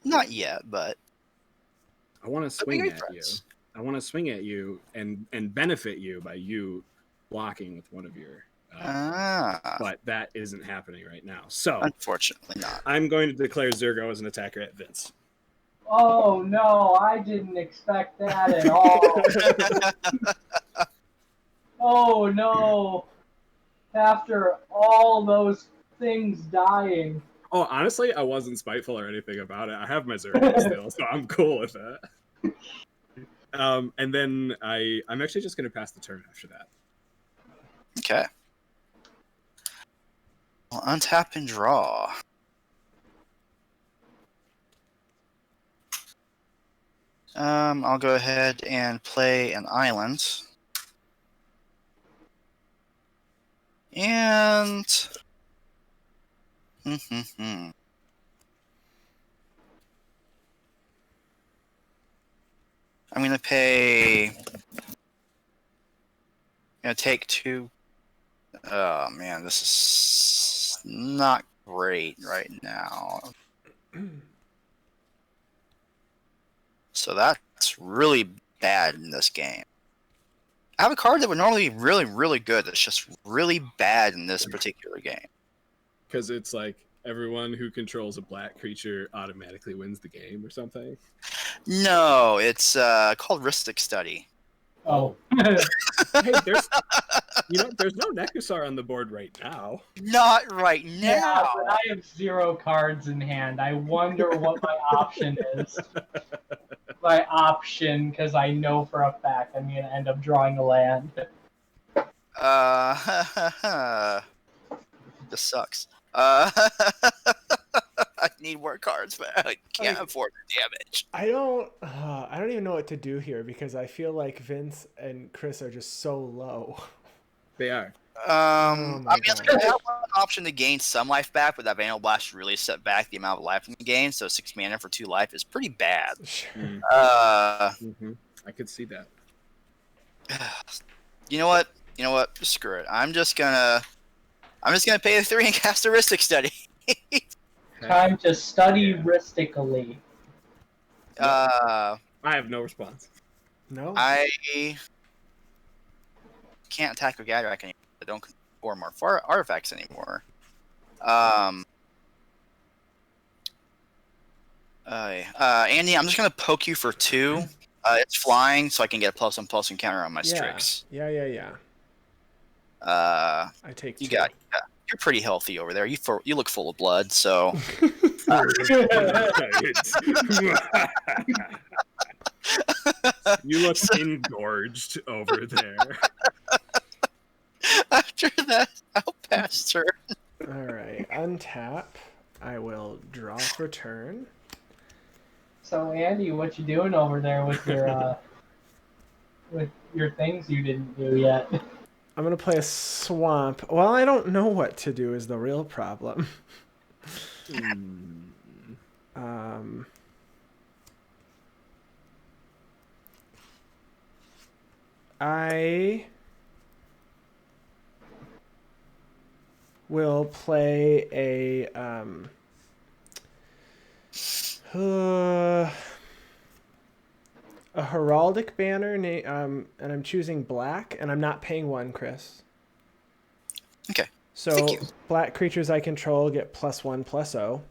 S1: Not yet, but
S3: I want to
S1: I'll be
S3: swing
S1: great
S3: at
S1: friends.
S3: you. I want to swing at you and benefit you by you blocking with one of your. But that isn't happening right now. So
S1: Unfortunately not.
S3: I'm going to declare Zurgo as an attacker at Vince.
S4: Oh no, I didn't expect that at all. Oh no. After all those things dying.
S3: Oh, honestly, I wasn't spiteful or anything about it. I have my Zurgo still, so I'm cool with that. And then I'm actually just going to pass the turn after that.
S1: Okay. Well, untap and draw. I'll go ahead and play an island. And I'm gonna pay. Gonna take 2. Oh man, this is not great right now. So that's really bad in this game. I have a card that would normally be really, really good. That's just really bad in this particular game.
S3: Because it's like everyone who controls a black creature automatically wins the game or something.
S1: No, it's called Ristic Study.
S4: Oh.
S3: Hey, there's no Nekusar on the board right now.
S1: Not right now.
S4: Yeah, but I have 0 cards in hand. I wonder what my option is. My option, because I know for a fact I'm going to end up drawing a land.
S1: This sucks. I need more cards, but I can't afford the damage.
S2: I don't even know what to do here because I feel like Vince and Chris are just so low.
S3: They are.
S1: I mean, I have one option to gain some life back, but that Vandal Blast really set back the amount of life you can gain. So 6 mana for 2 life is pretty bad.
S2: Sure.
S3: I could see that.
S1: You know what? Just screw it. I'm just gonna pay the 3 and cast a Ristic Study.
S4: Time to study ristically.
S3: I have no response.
S2: No.
S1: I can't attack with Gadrak anymore. I don't control more artifacts anymore. Andy, I'm just gonna poke you for 2. It's flying, so I can get a +1/+1 counter on my Strix.
S2: Yeah.
S1: I
S2: take 2.
S1: You're pretty healthy over there. You look full of blood, so.
S3: You look engorged over there.
S1: After that, I'll pass turn.
S2: All right, untap. I will draw for turn.
S4: So Andy, what you doing over there with your things you didn't do yet?
S2: I'm gonna play a swamp. Well, I don't know what to do is the real problem. I will play a heraldic banner, and I'm choosing black, and I'm not paying 1, Chris.
S1: Okay.
S2: So black creatures I control get +1/+0. And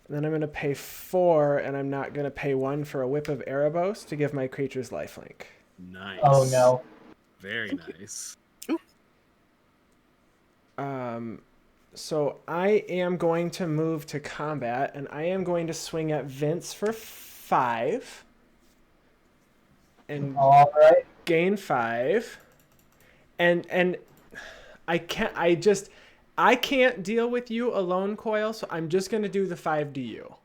S2: then I'm going to pay 4, and I'm not going to pay 1 for a Whip of Erebos to give my creatures lifelink.
S3: Nice.
S4: Oh no.
S3: Very nice.
S2: So I am going to move to combat, and I am going to swing at Vince for 5. And
S4: All right.
S2: gain 5. And I can't deal with you alone, Coil, so I'm just going to do the 5 to you.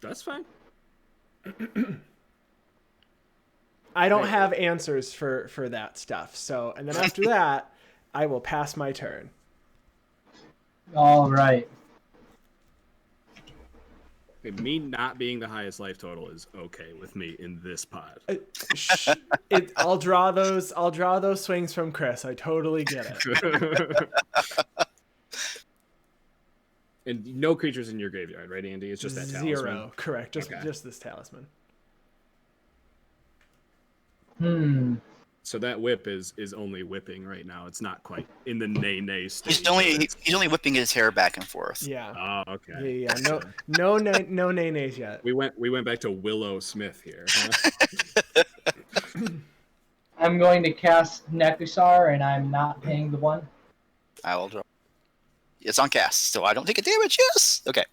S3: That's fine.
S2: I don't have answers for that stuff. So, and then after that, I will pass my turn.
S4: All right.
S3: Me not being the highest life total is okay with me in this pod.
S2: I'll draw those swings from Chris. I totally get it.
S3: And no creatures in your graveyard, right, Andy? It's just that
S2: 0,
S3: talisman.
S2: correct. Just this talisman.
S3: So that whip is only whipping right now. It's not quite in the nay stage.
S1: He's only whipping his hair back and forth.
S2: Yeah.
S3: Oh, okay.
S2: Yeah. No nays yet.
S3: We went back to Willow Smith here. Huh?
S4: I'm going to cast Nekusar, and I'm not paying the 1.
S1: I will draw. It's on cast, so I don't take a damage. Yes. Okay.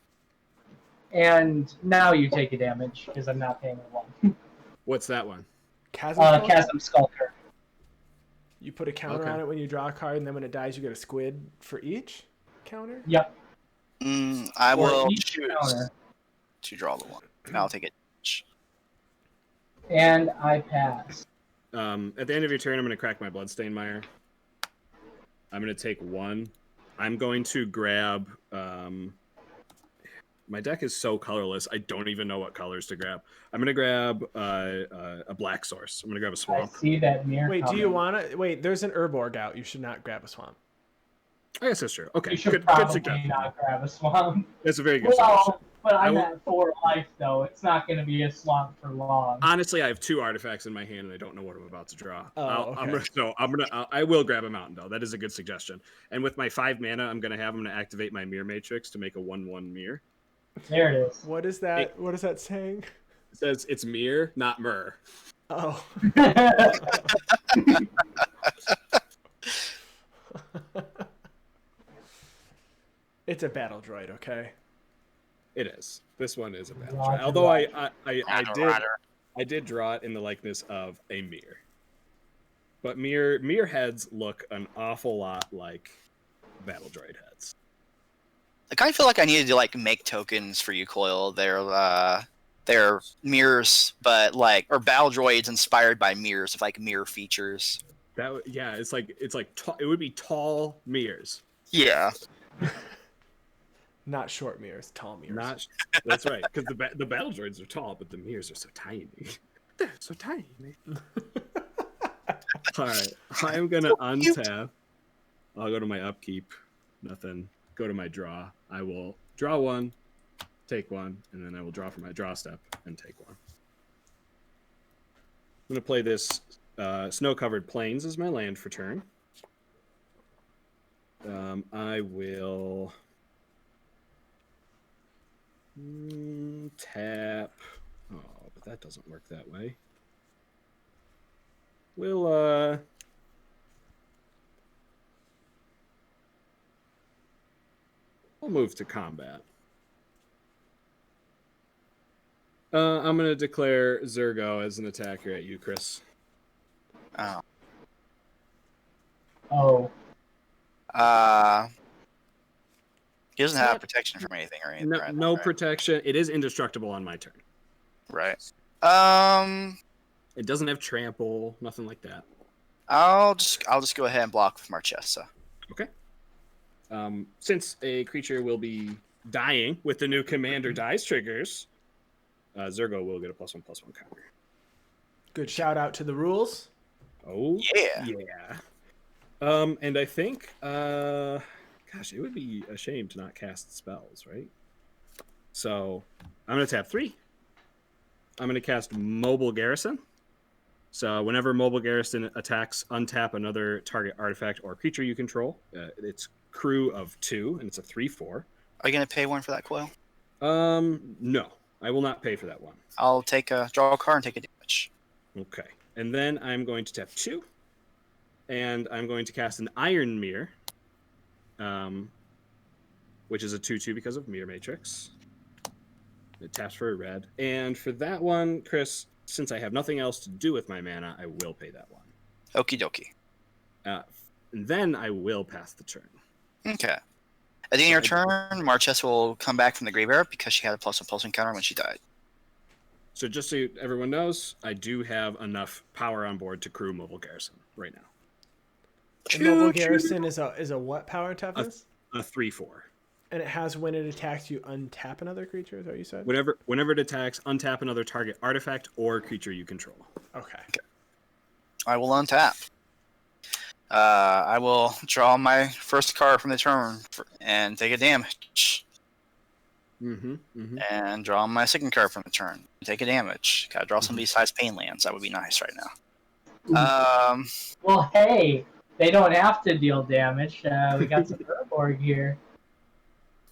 S4: And now you take a damage because I'm not paying the 1.
S3: What's that one?
S4: Chasm Sculptor.
S2: You put a counter on it when you draw a card, and then when it dies, you get a squid for each counter?
S4: Yep.
S1: I will
S4: each
S1: choose
S4: counter.
S1: to draw the 1. I'll take it.
S4: And I pass.
S3: At the end of your turn, I'm going to crack my Bloodstain Mire. I'm going to take 1. I'm going to grab... my deck is so colorless, I don't even know what colors to grab. I'm going to grab a Black Source. I'm going to grab a Swamp.
S4: I see that mirror.
S2: Wait, do you want to... Wait, there's an Urborg out. You should not grab a Swamp.
S3: I guess that's true. Okay,
S4: You should
S3: good
S4: probably
S3: suggestion.
S4: not grab a swamp.
S3: That's a very good suggestion.
S4: But I'm at 4 life, though. It's not going to be a swamp for long.
S3: Honestly, I have 2 artifacts in my hand, and I don't know what I'm about to draw.
S2: Okay.
S3: I will grab a Mountain, though. That is a good suggestion. And with my 5 mana, I'm going to activate my Mirror Matrix to make a 1/1 mirror.
S4: There it is.
S2: What is that? What is that saying?
S3: says it's Mir, not Mur.
S2: Oh. It's a battle droid, okay?
S3: It is. This one is a battle
S4: Roger,
S3: droid. Although
S4: roger.
S3: I did draw it in the likeness of a Mir. But Mir heads look an awful lot like battle droid heads.
S1: I kind of feel like I needed to like make tokens for Ucoil. They're mirrors, but like or battle droids inspired by mirrors with like mirror features.
S3: It's like it would be tall Mirs.
S1: Yeah.
S2: Not short mirrors, tall mirrors.
S3: That's right, because the battle droids are tall, but the Mirs are so tiny. They're so tiny. All right, I'm gonna untap. I'll go to my upkeep. Nothing. Go to my draw. I will draw one, take one, and then I will draw for my draw step and take one. I'm gonna play this Snow-Covered Plains as my land for turn. I will tap. Oh, but that doesn't work that way. We'll move to combat. I'm going to declare Zurgo as an attacker at you, Chris.
S1: Oh.
S4: Oh.
S1: He doesn't have protection from anything or anything.
S3: No
S1: right?
S3: protection. It is indestructible on my turn.
S1: Right.
S3: It doesn't have trample, nothing like that.
S1: I'll just go ahead and block with Marchesa.
S3: Okay. Since a creature will be dying with the new Commander Dies triggers, Zurgo will get a +1/+1 counter.
S2: Good shout out to the rules.
S3: Oh yeah. And I think, gosh, it would be a shame to not cast spells, right? So I'm gonna tap 3. I'm gonna cast Mobile Garrison. So whenever Mobile Garrison attacks, untap another target artifact or creature you control. It's crew of 2, and it's a 3/4.
S1: Are you gonna pay one for that coil?
S3: No, I will not pay for that one.
S1: I'll draw a card and take a damage.
S3: Okay, and then I'm going to tap 2, and I'm going to cast an Iron Mirror, which is a 2/2 because of Mirror Matrix. It taps for a red, and for that one, Chris, since I have nothing else to do with my mana, I will pay that one.
S1: Okie dokie.
S3: And then I will pass the turn.
S1: Okay. At the end of your turn, Marchesa will come back from the graveyard because she had a +1/+1 encounter when she died.
S3: So just so everyone knows, I do have enough power on board to crew Mobile Garrison right now.
S2: And Mobile Garrison is a what power toughness?
S3: A 3/4.
S2: And it has when it attacks you untap another creature, is that what you said?
S3: Whenever it attacks, untap another target artifact or creature you control.
S2: Okay.
S1: I will untap. I will draw my first card from the turn and take a damage. And draw my second card from the turn and take a damage. Gotta draw some of these size pain lands. That would be nice right now.
S4: Well, hey, they don't have to deal damage. We got some Urborg here.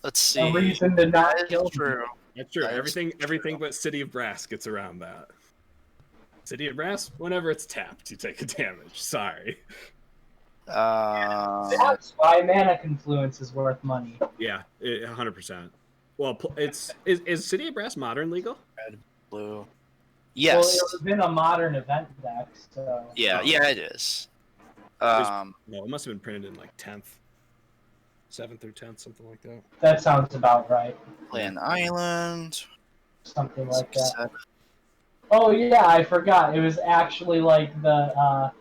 S1: Let's see.
S4: A reason to not kill
S1: true.
S3: That's true. Everything but City of Brass gets around that. City of Brass, whenever it's tapped, you take a damage. Sorry.
S4: That's why Mana Confluence is worth money.
S3: Yeah, 100%. Well, is City of Brass modern legal?
S1: Red, blue. Yes.
S4: Well, it was in a modern event deck, so.
S1: Yeah, it is.
S3: No, it must have been printed in like 10th. 7th or 10th, something like that.
S4: That sounds about right.
S1: Play an island.
S4: Something like that. Oh yeah, I forgot. It was actually like the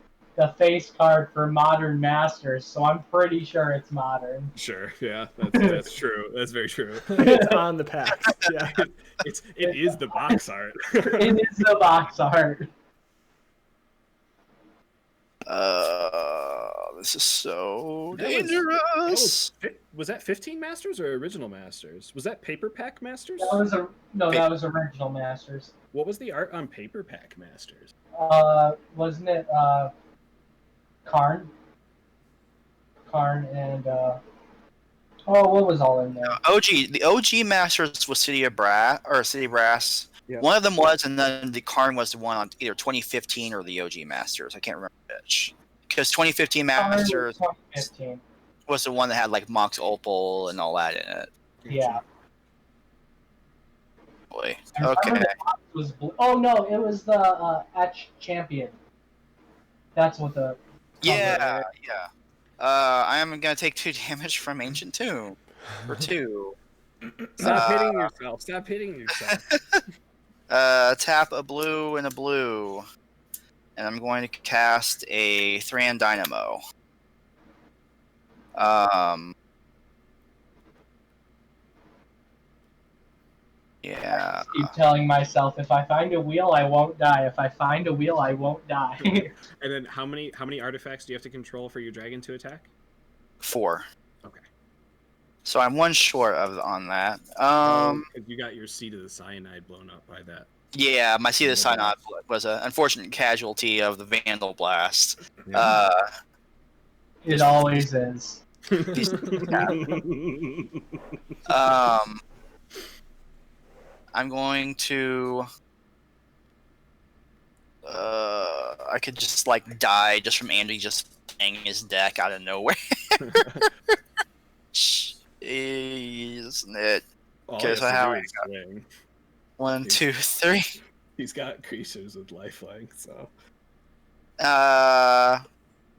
S4: face card for Modern Masters, so I'm pretty sure it's modern.
S3: Sure, yeah, that's true. That's very true.
S2: It's on the pack. Yeah,
S3: it is the box art.
S4: It is the box art.
S1: This is so dangerous.
S3: Was that 15 Masters or Original Masters? Was that Paper Pack Masters?
S4: That was Original Masters.
S3: What was the art on Paper Pack Masters?
S4: Wasn't it Karn? Karn and what was all in there?
S1: The OG Masters was City of Brass
S3: Yep.
S1: One of them was, and then the Karn was the one on either 2015 or the OG Masters. I can't remember which. Because 2015 Masters
S4: 2015.
S1: was the one that had like Mox Opal and all that in it.
S4: Yeah.
S1: Boy.
S4: I remember
S1: Okay.
S4: the box was blue. Oh no, it was the Etch Champion. That's what the.
S1: Yeah, yeah. I am gonna take 2 damage from Ancient Tomb for 2.
S3: Stop hitting yourself. Stop hitting yourself.
S1: Tap a blue and a blue, and I'm going to cast a Thran Dynamo. Yeah.
S4: I just keep telling myself, if I find a wheel, I won't die. If I find a wheel, I won't die.
S3: And then how many artifacts do you have to control for your dragon to attack?
S1: 4.
S3: Okay.
S1: So I'm 1 short on that.
S3: 'Cause you got your seed of the cyanide blown up by that.
S1: Yeah, my Sea of the Synod was an unfortunate casualty of the Vandal Blast.
S3: Yeah.
S4: It always is.
S1: I'm going to. I could just like die just from Andy just playing his deck out of nowhere. Isn't it?
S3: All
S1: Okay,
S3: he
S1: so
S3: has to
S1: how
S3: do
S1: I
S3: is swing.
S1: 1, 2, 3.
S3: He's got creatures with lifelink, so.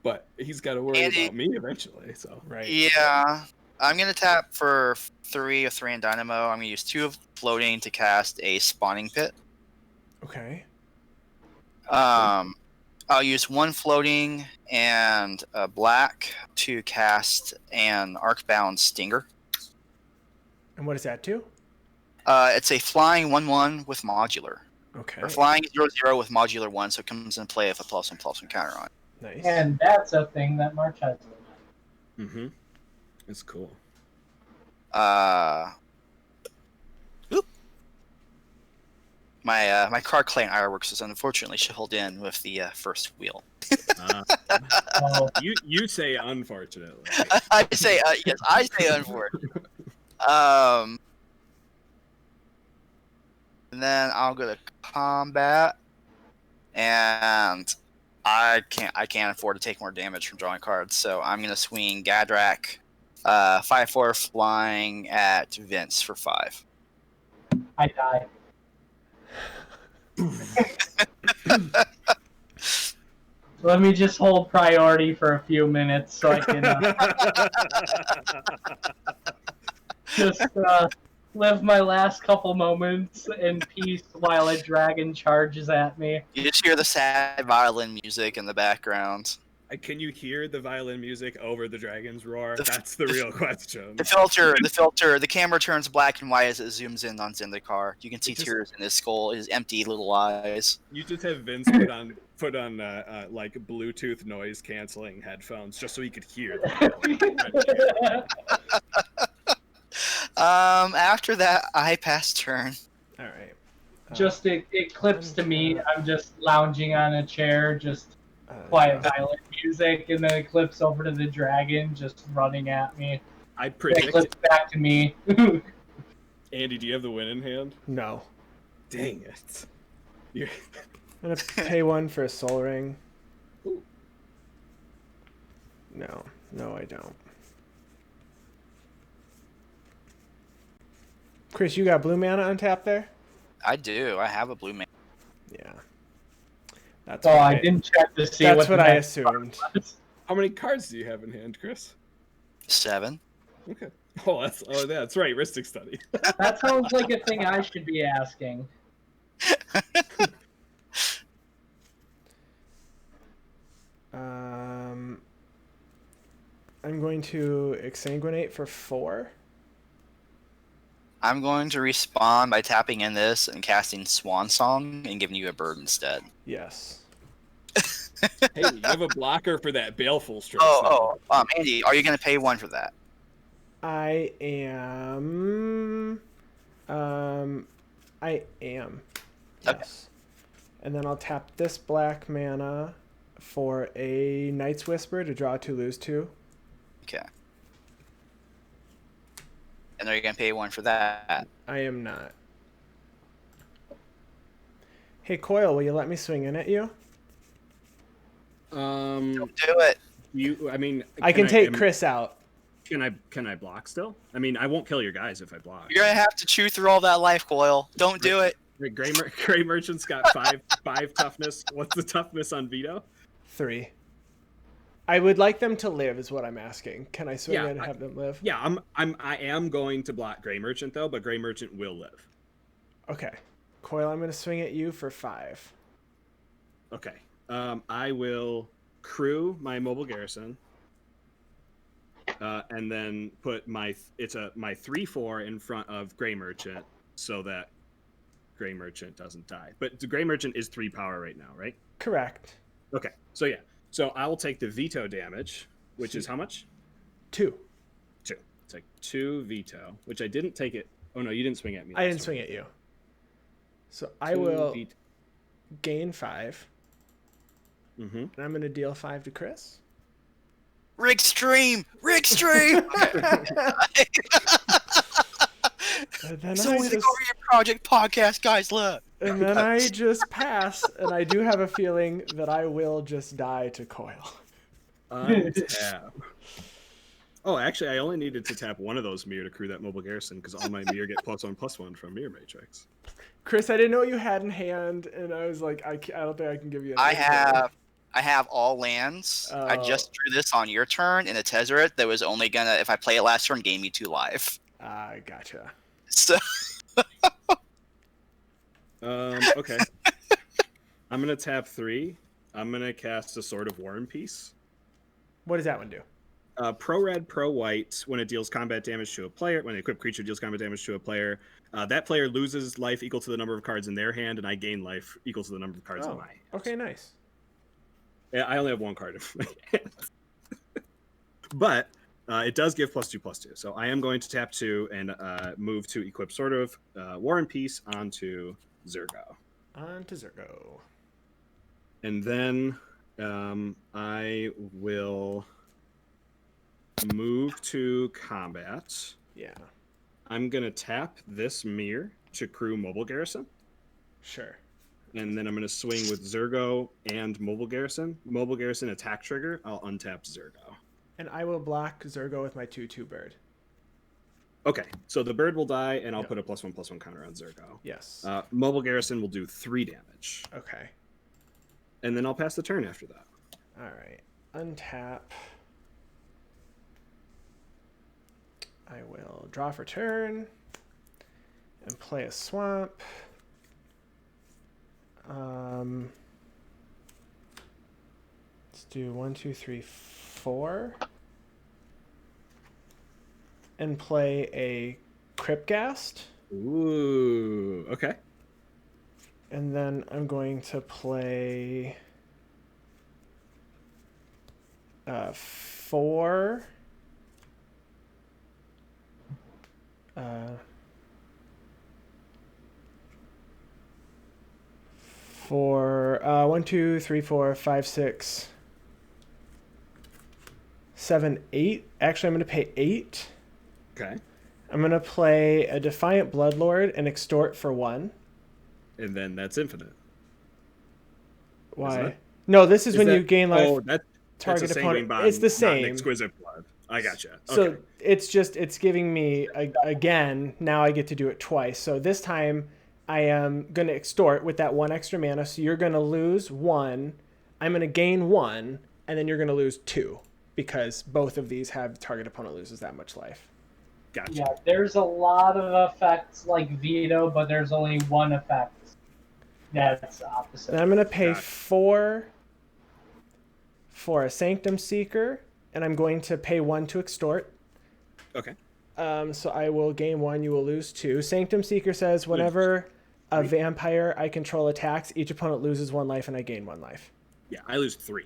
S3: But he's got to worry
S1: Andy-
S3: about me eventually. So.
S2: Right.
S1: Yeah, I'm gonna tap for 3 of Thran Dynamo. I'm gonna use 2 of floating to cast a Spawning Pit.
S2: Okay.
S1: I'll use 1 floating and a black to cast an Arcbound Stinger.
S2: And what does that do?
S1: It's a flying 1/1 with modular.
S2: Okay.
S1: Or flying 0/0 with modular 1, so it comes in play with a +1/+1 counter on it.
S2: Nice.
S4: And that's a thing that Marchesa did.
S3: Mm-hmm. It's cool.
S1: Oop. My card clan Ironworks is unfortunately shuffled in with the first wheel.
S4: So,
S3: You say unfortunately.
S1: I say yes. I say unfortunately. And then I'll go to combat, and I can't afford to take more damage from drawing cards, so I'm gonna swing Gadrak, 5/4 flying at Vince for 5.
S4: I die. Let me just hold priority for a few minutes so I can just live my last couple moments in peace while a dragon charges at me.
S1: You just hear the sad violin music in the background.
S3: Can you hear the violin music over the dragon's roar?
S1: The-
S3: That's the real question.
S1: The camera turns black and white as it zooms in on Zendikar. You can see
S3: It just-
S1: tears in his skull, his empty little eyes.
S3: You just have Vince put on like Bluetooth noise canceling headphones just so he could hear them.
S1: After that, I pass turn.
S2: All right.
S4: Just it clips to me. I'm just lounging on a chair, just quiet violin music, and then it clips over to the dragon just running at me.
S3: I
S4: It
S3: predict.
S4: clips back to me.
S3: Andy, do you have the win in hand?
S2: No.
S3: Dang it. You're...
S2: I'm gonna pay 1 for a soul ring.
S3: Ooh.
S2: No, I don't. Chris, you got blue mana on tap there?
S1: I do. I have a blue man.
S2: Yeah. That's
S4: Oh,
S2: what
S4: I didn't check to see
S2: That's what
S4: the
S2: I
S4: next
S2: assumed.
S4: was.
S3: How many cards do you have in hand, Chris?
S1: 7.
S3: Okay. Oh, that's right. Ristic study.
S4: That sounds like a thing I should be asking.
S2: I'm going to exsanguinate for 4.
S1: I'm going to respawn by tapping in this and casting Swan Song and giving you a bird instead.
S2: Yes.
S3: Hey, you have a blocker for that baleful stroke.
S1: Andy, are you going to pay 1 for that?
S2: I am. I am.
S1: Okay.
S2: Yes. And then I'll tap this black mana for a Night's Whisper to draw 2, lose 2.
S1: Okay. And are you going to pay 1 for that?
S2: I am not. Hey, Coil, will you let me swing in at you?
S1: Don't do it.
S2: I can take Chris out.
S3: Can I block still? I mean, I won't kill your guys if I block.
S1: You're gonna have to chew through all that life, Coil. Don't do it.
S3: Gray Merchant's got five toughness. What's the toughness on Vito?
S2: 3. I would like them to live, is what I'm asking. Can I swing in and have them live?
S3: Yeah, I am going to block Gray Merchant though, but Gray Merchant will live.
S2: Okay. Coil, I'm going to swing at you for 5.
S3: Okay. I will crew my mobile garrison, and then put my 3/4 in front of Gray Merchant so that Gray Merchant doesn't die. But the Gray Merchant is 3 power right now, right?
S2: Correct.
S3: Okay. So yeah. So I will take the Vito damage, which is how much?
S2: 2.
S3: 2. It's like 2 Vito, which I didn't take it. Oh no, you didn't swing at me.
S2: I didn't swing at you. So I will gain 5.
S3: Mm-hmm.
S2: And I'm going to deal 5 to Chris.
S1: Rick Stream! Rick Stream!
S2: And then
S1: So we go over your project podcast, guys, look.
S2: And then I just pass, and I do have a feeling that I will just die to Coil.
S3: Untap. Oh, actually, I only needed to tap one of those mirror to crew that mobile garrison because all my mirror get +1/+1 from mirror matrix.
S2: Chris, I didn't know what you had in hand, and I was like, I don't think I can give you an
S1: I have all lands. I just drew this on your turn in a Tezzeret that was only gonna, if I play it last turn, gain me 2 life.
S2: I gotcha.
S1: So
S3: Okay. I'm gonna tap 3. I'm gonna cast a Sword of War and Peace.
S2: What does that one do?
S3: Pro red, pro white. When it deals combat damage to a player, when an equipped creature deals combat damage to a player, that player loses life equal to the number of cards in their hand, and I gain life equal to the number of cards in my hand.
S2: Okay, nice.
S3: Yeah, I only have 1 card in my hand. But it does give +2/+2. So I am going to tap 2 and move to equip Sword of War and Peace onto Zurgo. And then I will move to combat.
S2: Yeah.
S3: I'm going to tap this mirror to crew mobile garrison.
S2: Sure.
S3: And then I'm going to swing with Zurgo and mobile garrison. Mobile garrison attack trigger. I'll untap Zurgo.
S2: And I will block Zurgo with my 2/2 bird.
S3: Okay, so the bird will die, and I'll put a +1/+1 counter on Zurgo.
S2: Yes.
S3: Mobile garrison will do 3 damage.
S2: Okay.
S3: And then I'll pass the turn after that.
S2: All right. Untap. I will draw for turn and play a swamp. Let's do 1, 2, 3, 4. And play a Cryptghast.
S3: Ooh, okay.
S2: And then I'm going to play 4. For 1, 2, 3, 4, 5, 6, 7, 8. Actually, I'm going to pay 8.
S3: Okay.
S2: I'm going to play a Defiant Bloodlord and Extort for 1.
S3: And then that's infinite.
S2: Why? No, this is when you gain life.
S3: Oh, that's
S2: target opponent.
S3: Bond,
S2: it's the same.
S3: Exquisite Blood. I gotcha. Okay.
S2: So it's giving me, again, now I get to do it twice. So this time I am going to extort with that 1 extra mana. So you're going to lose 1. I'm going to gain 1. And then you're going to lose 2. Because both of these have target opponent loses that much life.
S3: Gotcha.
S4: Yeah, there's a lot of effects like Vito, but there's only one effect that's opposite.
S2: And I'm going to pay 4 for a Sanctum Seeker. And I'm going to pay 1 to extort.
S3: Okay.
S2: So I will gain 1, you will lose 2. Sanctum Seeker says whenever a vampire I control attacks, each opponent loses 1 life and I gain 1 life.
S3: Yeah, I lose 3.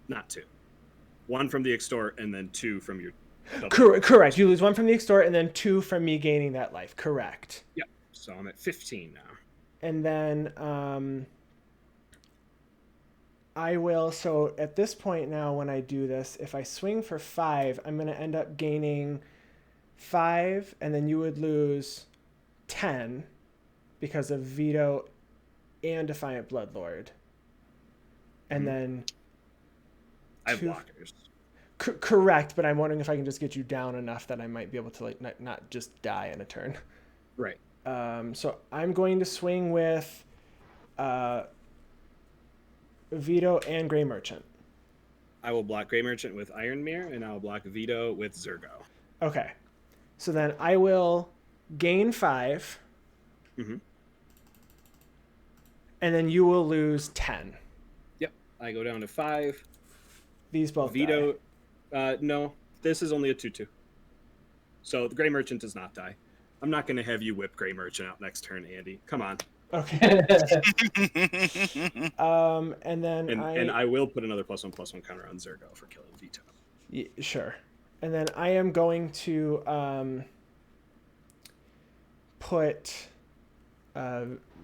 S3: Not 2. 1 from the extort and then 2 from your...
S2: Correct. You lose 1 from the extort and then 2 from me gaining that life. Correct.
S3: Yeah. So I'm at 15 now.
S2: And then I will... So at this point now when I do this, if I swing for 5, I'm going to end up gaining 5 and then you would lose 10 because of Vito and Defiant Bloodlord. And then...
S3: I have blockers.
S2: Correct, but I'm wondering if I can just get you down enough that I might be able to like not just die in a turn.
S3: Right.
S2: So I'm going to swing with Vito and Grey Merchant.
S3: I will block Grey Merchant with Iron Mirror, and I will block Vito with Zurgo.
S2: Okay. So then I will gain 5.
S3: Mm-hmm.
S2: And then you will lose 10.
S3: Yep. I go down to 5.
S2: These both
S3: Vito, no. This is only a 2/2. So the Grey Merchant does not die. I'm not going to have you whip Grey Merchant out next turn, Andy. Come on.
S2: Okay. And then
S3: and I will put another +1/+1 counter on Zurgo for killing Vito.
S2: Yeah, sure. And then I am going to put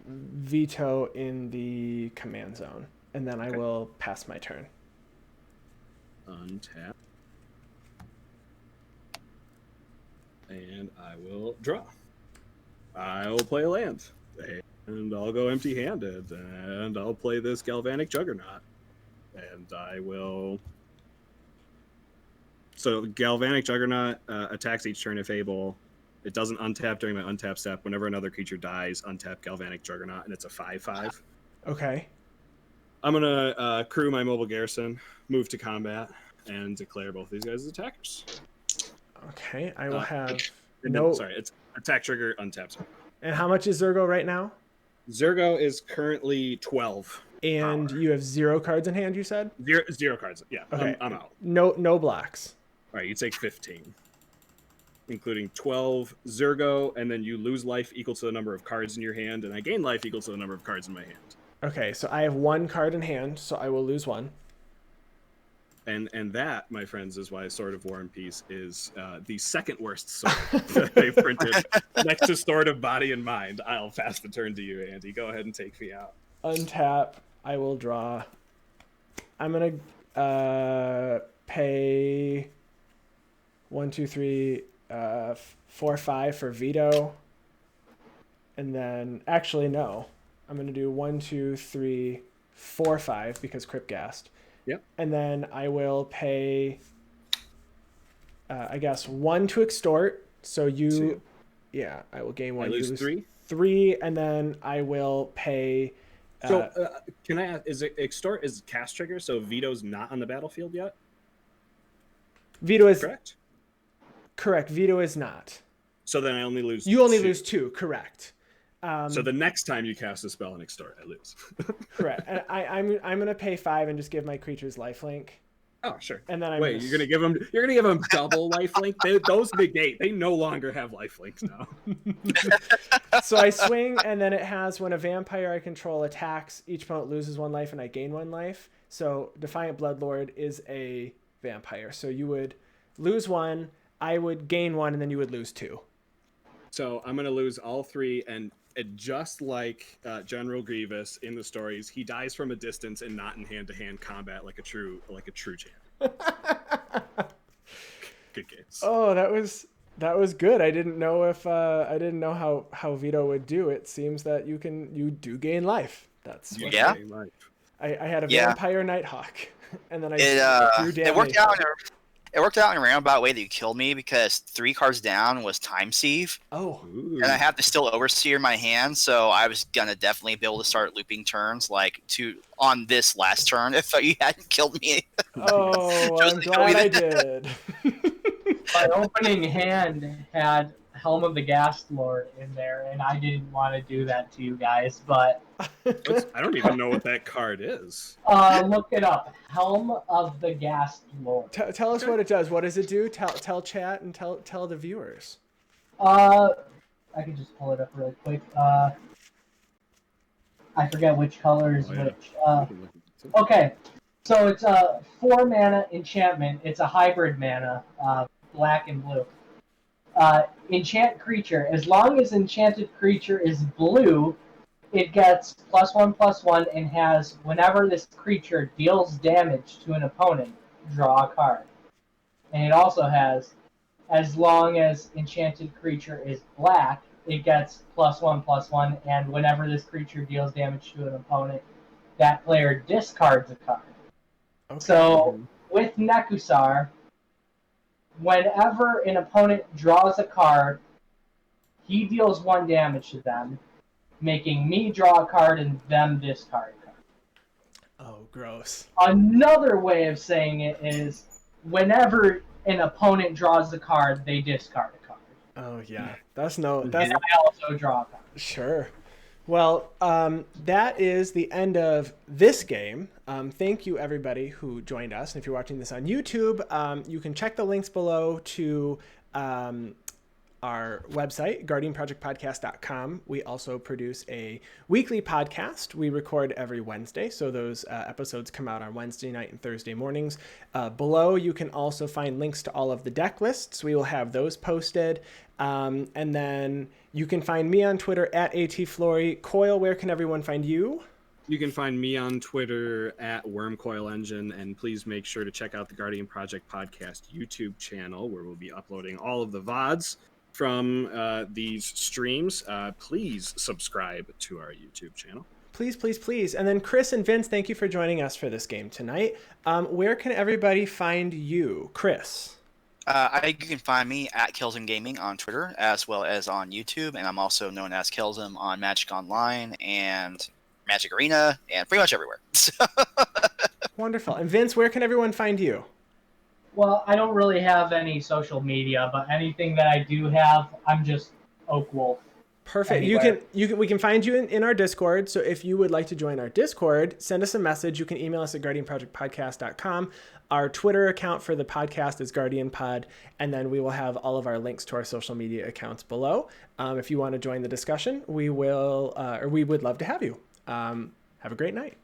S2: Vito in the command zone, and then I will pass my turn.
S3: Untap. And I will draw. I will play a land. And I'll go empty-handed. And I'll play this Galvanic Juggernaut. And I will... So Galvanic Juggernaut attacks each turn if able. It doesn't untap during my untap step. Whenever another creature dies, untap Galvanic Juggernaut, and it's a 5/5.
S2: Okay.
S3: I'm going to crew my mobile garrison, move to combat, and declare both these guys as attackers.
S2: Okay, I will have...
S3: It's attack trigger, untap Zurgo.
S2: And how much is Zurgo right now?
S3: Zurgo is currently 12.
S2: And
S3: power.
S2: You have 0 cards in hand, you said?
S3: Zero cards. Yeah,
S2: okay.
S3: I'm out.
S2: No blocks.
S3: All right, you take 15. Including 12 Zurgo, and then you lose life equal to the number of cards in your hand, and I gain life equal to the number of cards in my hand.
S2: Okay, so I have 1 card in hand, so I will lose 1.
S3: And that, my friends, is why Sword of War and Peace is the second worst sword that they've printed. Next to Sword of Body and Mind. I'll pass the turn to you, Andy. Go ahead and take me out.
S2: Untap. I will draw. I'm going to pay 1, 2, 3, 4, 5 for Vito. And then, actually, no. I'm going to do 1, 2, 3, 4, 5 because Cryptghast.
S3: Yep.
S2: And then I will pay, I guess, 1 to extort. So you, yeah, I will gain 1.
S3: I lose 3.
S2: 3, and then I will pay.
S3: So can I ask? Is it extort is cast trigger? So Vito's not on the battlefield yet.
S2: Vito is
S3: correct.
S2: Correct. Vito is not.
S3: So then I only lose.
S2: You only lose 2. Correct.
S3: So the next time you cast a spell and extort, I lose.
S2: Correct. And I'm gonna pay 5 and just give my creatures lifelink.
S3: Oh sure.
S2: And then
S3: you're gonna give them double lifelink. Those negate. They no longer have lifelinks now.
S2: So I swing, and then it has when a vampire I control attacks, each opponent loses 1 life and I gain 1 life. So Defiant Bloodlord is a vampire. So you would lose 1, I would gain 1, and then you would lose 2.
S3: So I'm gonna lose all 3, and just like General Grievous in the stories, he dies from a distance and not in hand-to-hand combat like a true champion. Good games.
S2: Oh, that was good. I didn't know how Vito would do. It seems that you do gain life. That's what I had a vampire Nighthawk, and then I drew damage.
S1: It worked out in a roundabout way that you killed me because 3 cards down was Time Sieve.
S2: Oh.
S3: Ooh.
S1: And I have the Still Overseer in my hand, so I was going to definitely be able to start looping turns on this last turn if you hadn't killed me.
S2: Oh, I'm glad I did.
S4: My opening hand had Helm of the Ghast Lord in there, and I didn't want to do that to you guys, but...
S3: I don't even know what that card is.
S4: Look it up. Helm of the Ghast Lord.
S2: Tell us what it does. What does it do? Tell chat and tell the viewers.
S4: I can just pull it up really quick. I forget which color is which. Okay, so it's a 4 mana enchantment. It's a hybrid mana, black and blue. Enchant creature. As long as enchanted creature is blue, it gets +1/+1 and has whenever this creature deals damage to an opponent, draw a card. And it also has, as long as enchanted creature is black, it gets +1/+1, and whenever this creature deals damage to an opponent, that player discards a card.
S2: Okay.
S4: So with Nekusar, whenever an opponent draws a card, he deals 1 damage to them, making me draw a card and them discard a card.
S2: Oh, gross.
S4: Another way of saying it is whenever an opponent draws a card, they discard a card.
S2: Oh yeah, that's no.
S4: And
S2: That's
S4: I also draw a card.
S2: sure. Well, that is the end of this game. Thank you, everybody who joined us. And if you're watching this on YouTube, you can check the links below to our website, guardianprojectpodcast.com. We also produce a weekly podcast. We record every Wednesday, so those episodes come out on Wednesday night and Thursday mornings. Below, you can also find links to all of the deck lists. We will have those posted. And then you can find me on Twitter at ATFlory. Coil, where can everyone find you?
S3: You can find me on Twitter at WormCoilEngine, and please make sure to check out the Guardian Project Podcast YouTube channel, where we'll be uploading all of the VODs from these streams. Please subscribe to our YouTube channel.
S2: Please, please, please. And then Chris and Vince, thank you for joining us for this game tonight. Where can everybody find you? Chris?
S1: You can find me at Kelsum Gaming on Twitter, as well as on YouTube, and I'm also known as Kelsum on Magic Online and Magic Arena, and pretty much everywhere.
S2: Wonderful. And Vince, where can everyone find you?
S4: Well, I don't really have any social media, but anything that I do have, I'm just Oak Wolf.
S2: Perfect.
S4: Anywhere.
S2: We can find you in our Discord. So if you would like to join our Discord, send us a message. You can email us at guardianprojectpodcast.com. Our Twitter account for the podcast is GuardianPod, and then we will have all of our links to our social media accounts below. If you want to join the discussion, we would love to have you. Have a great night.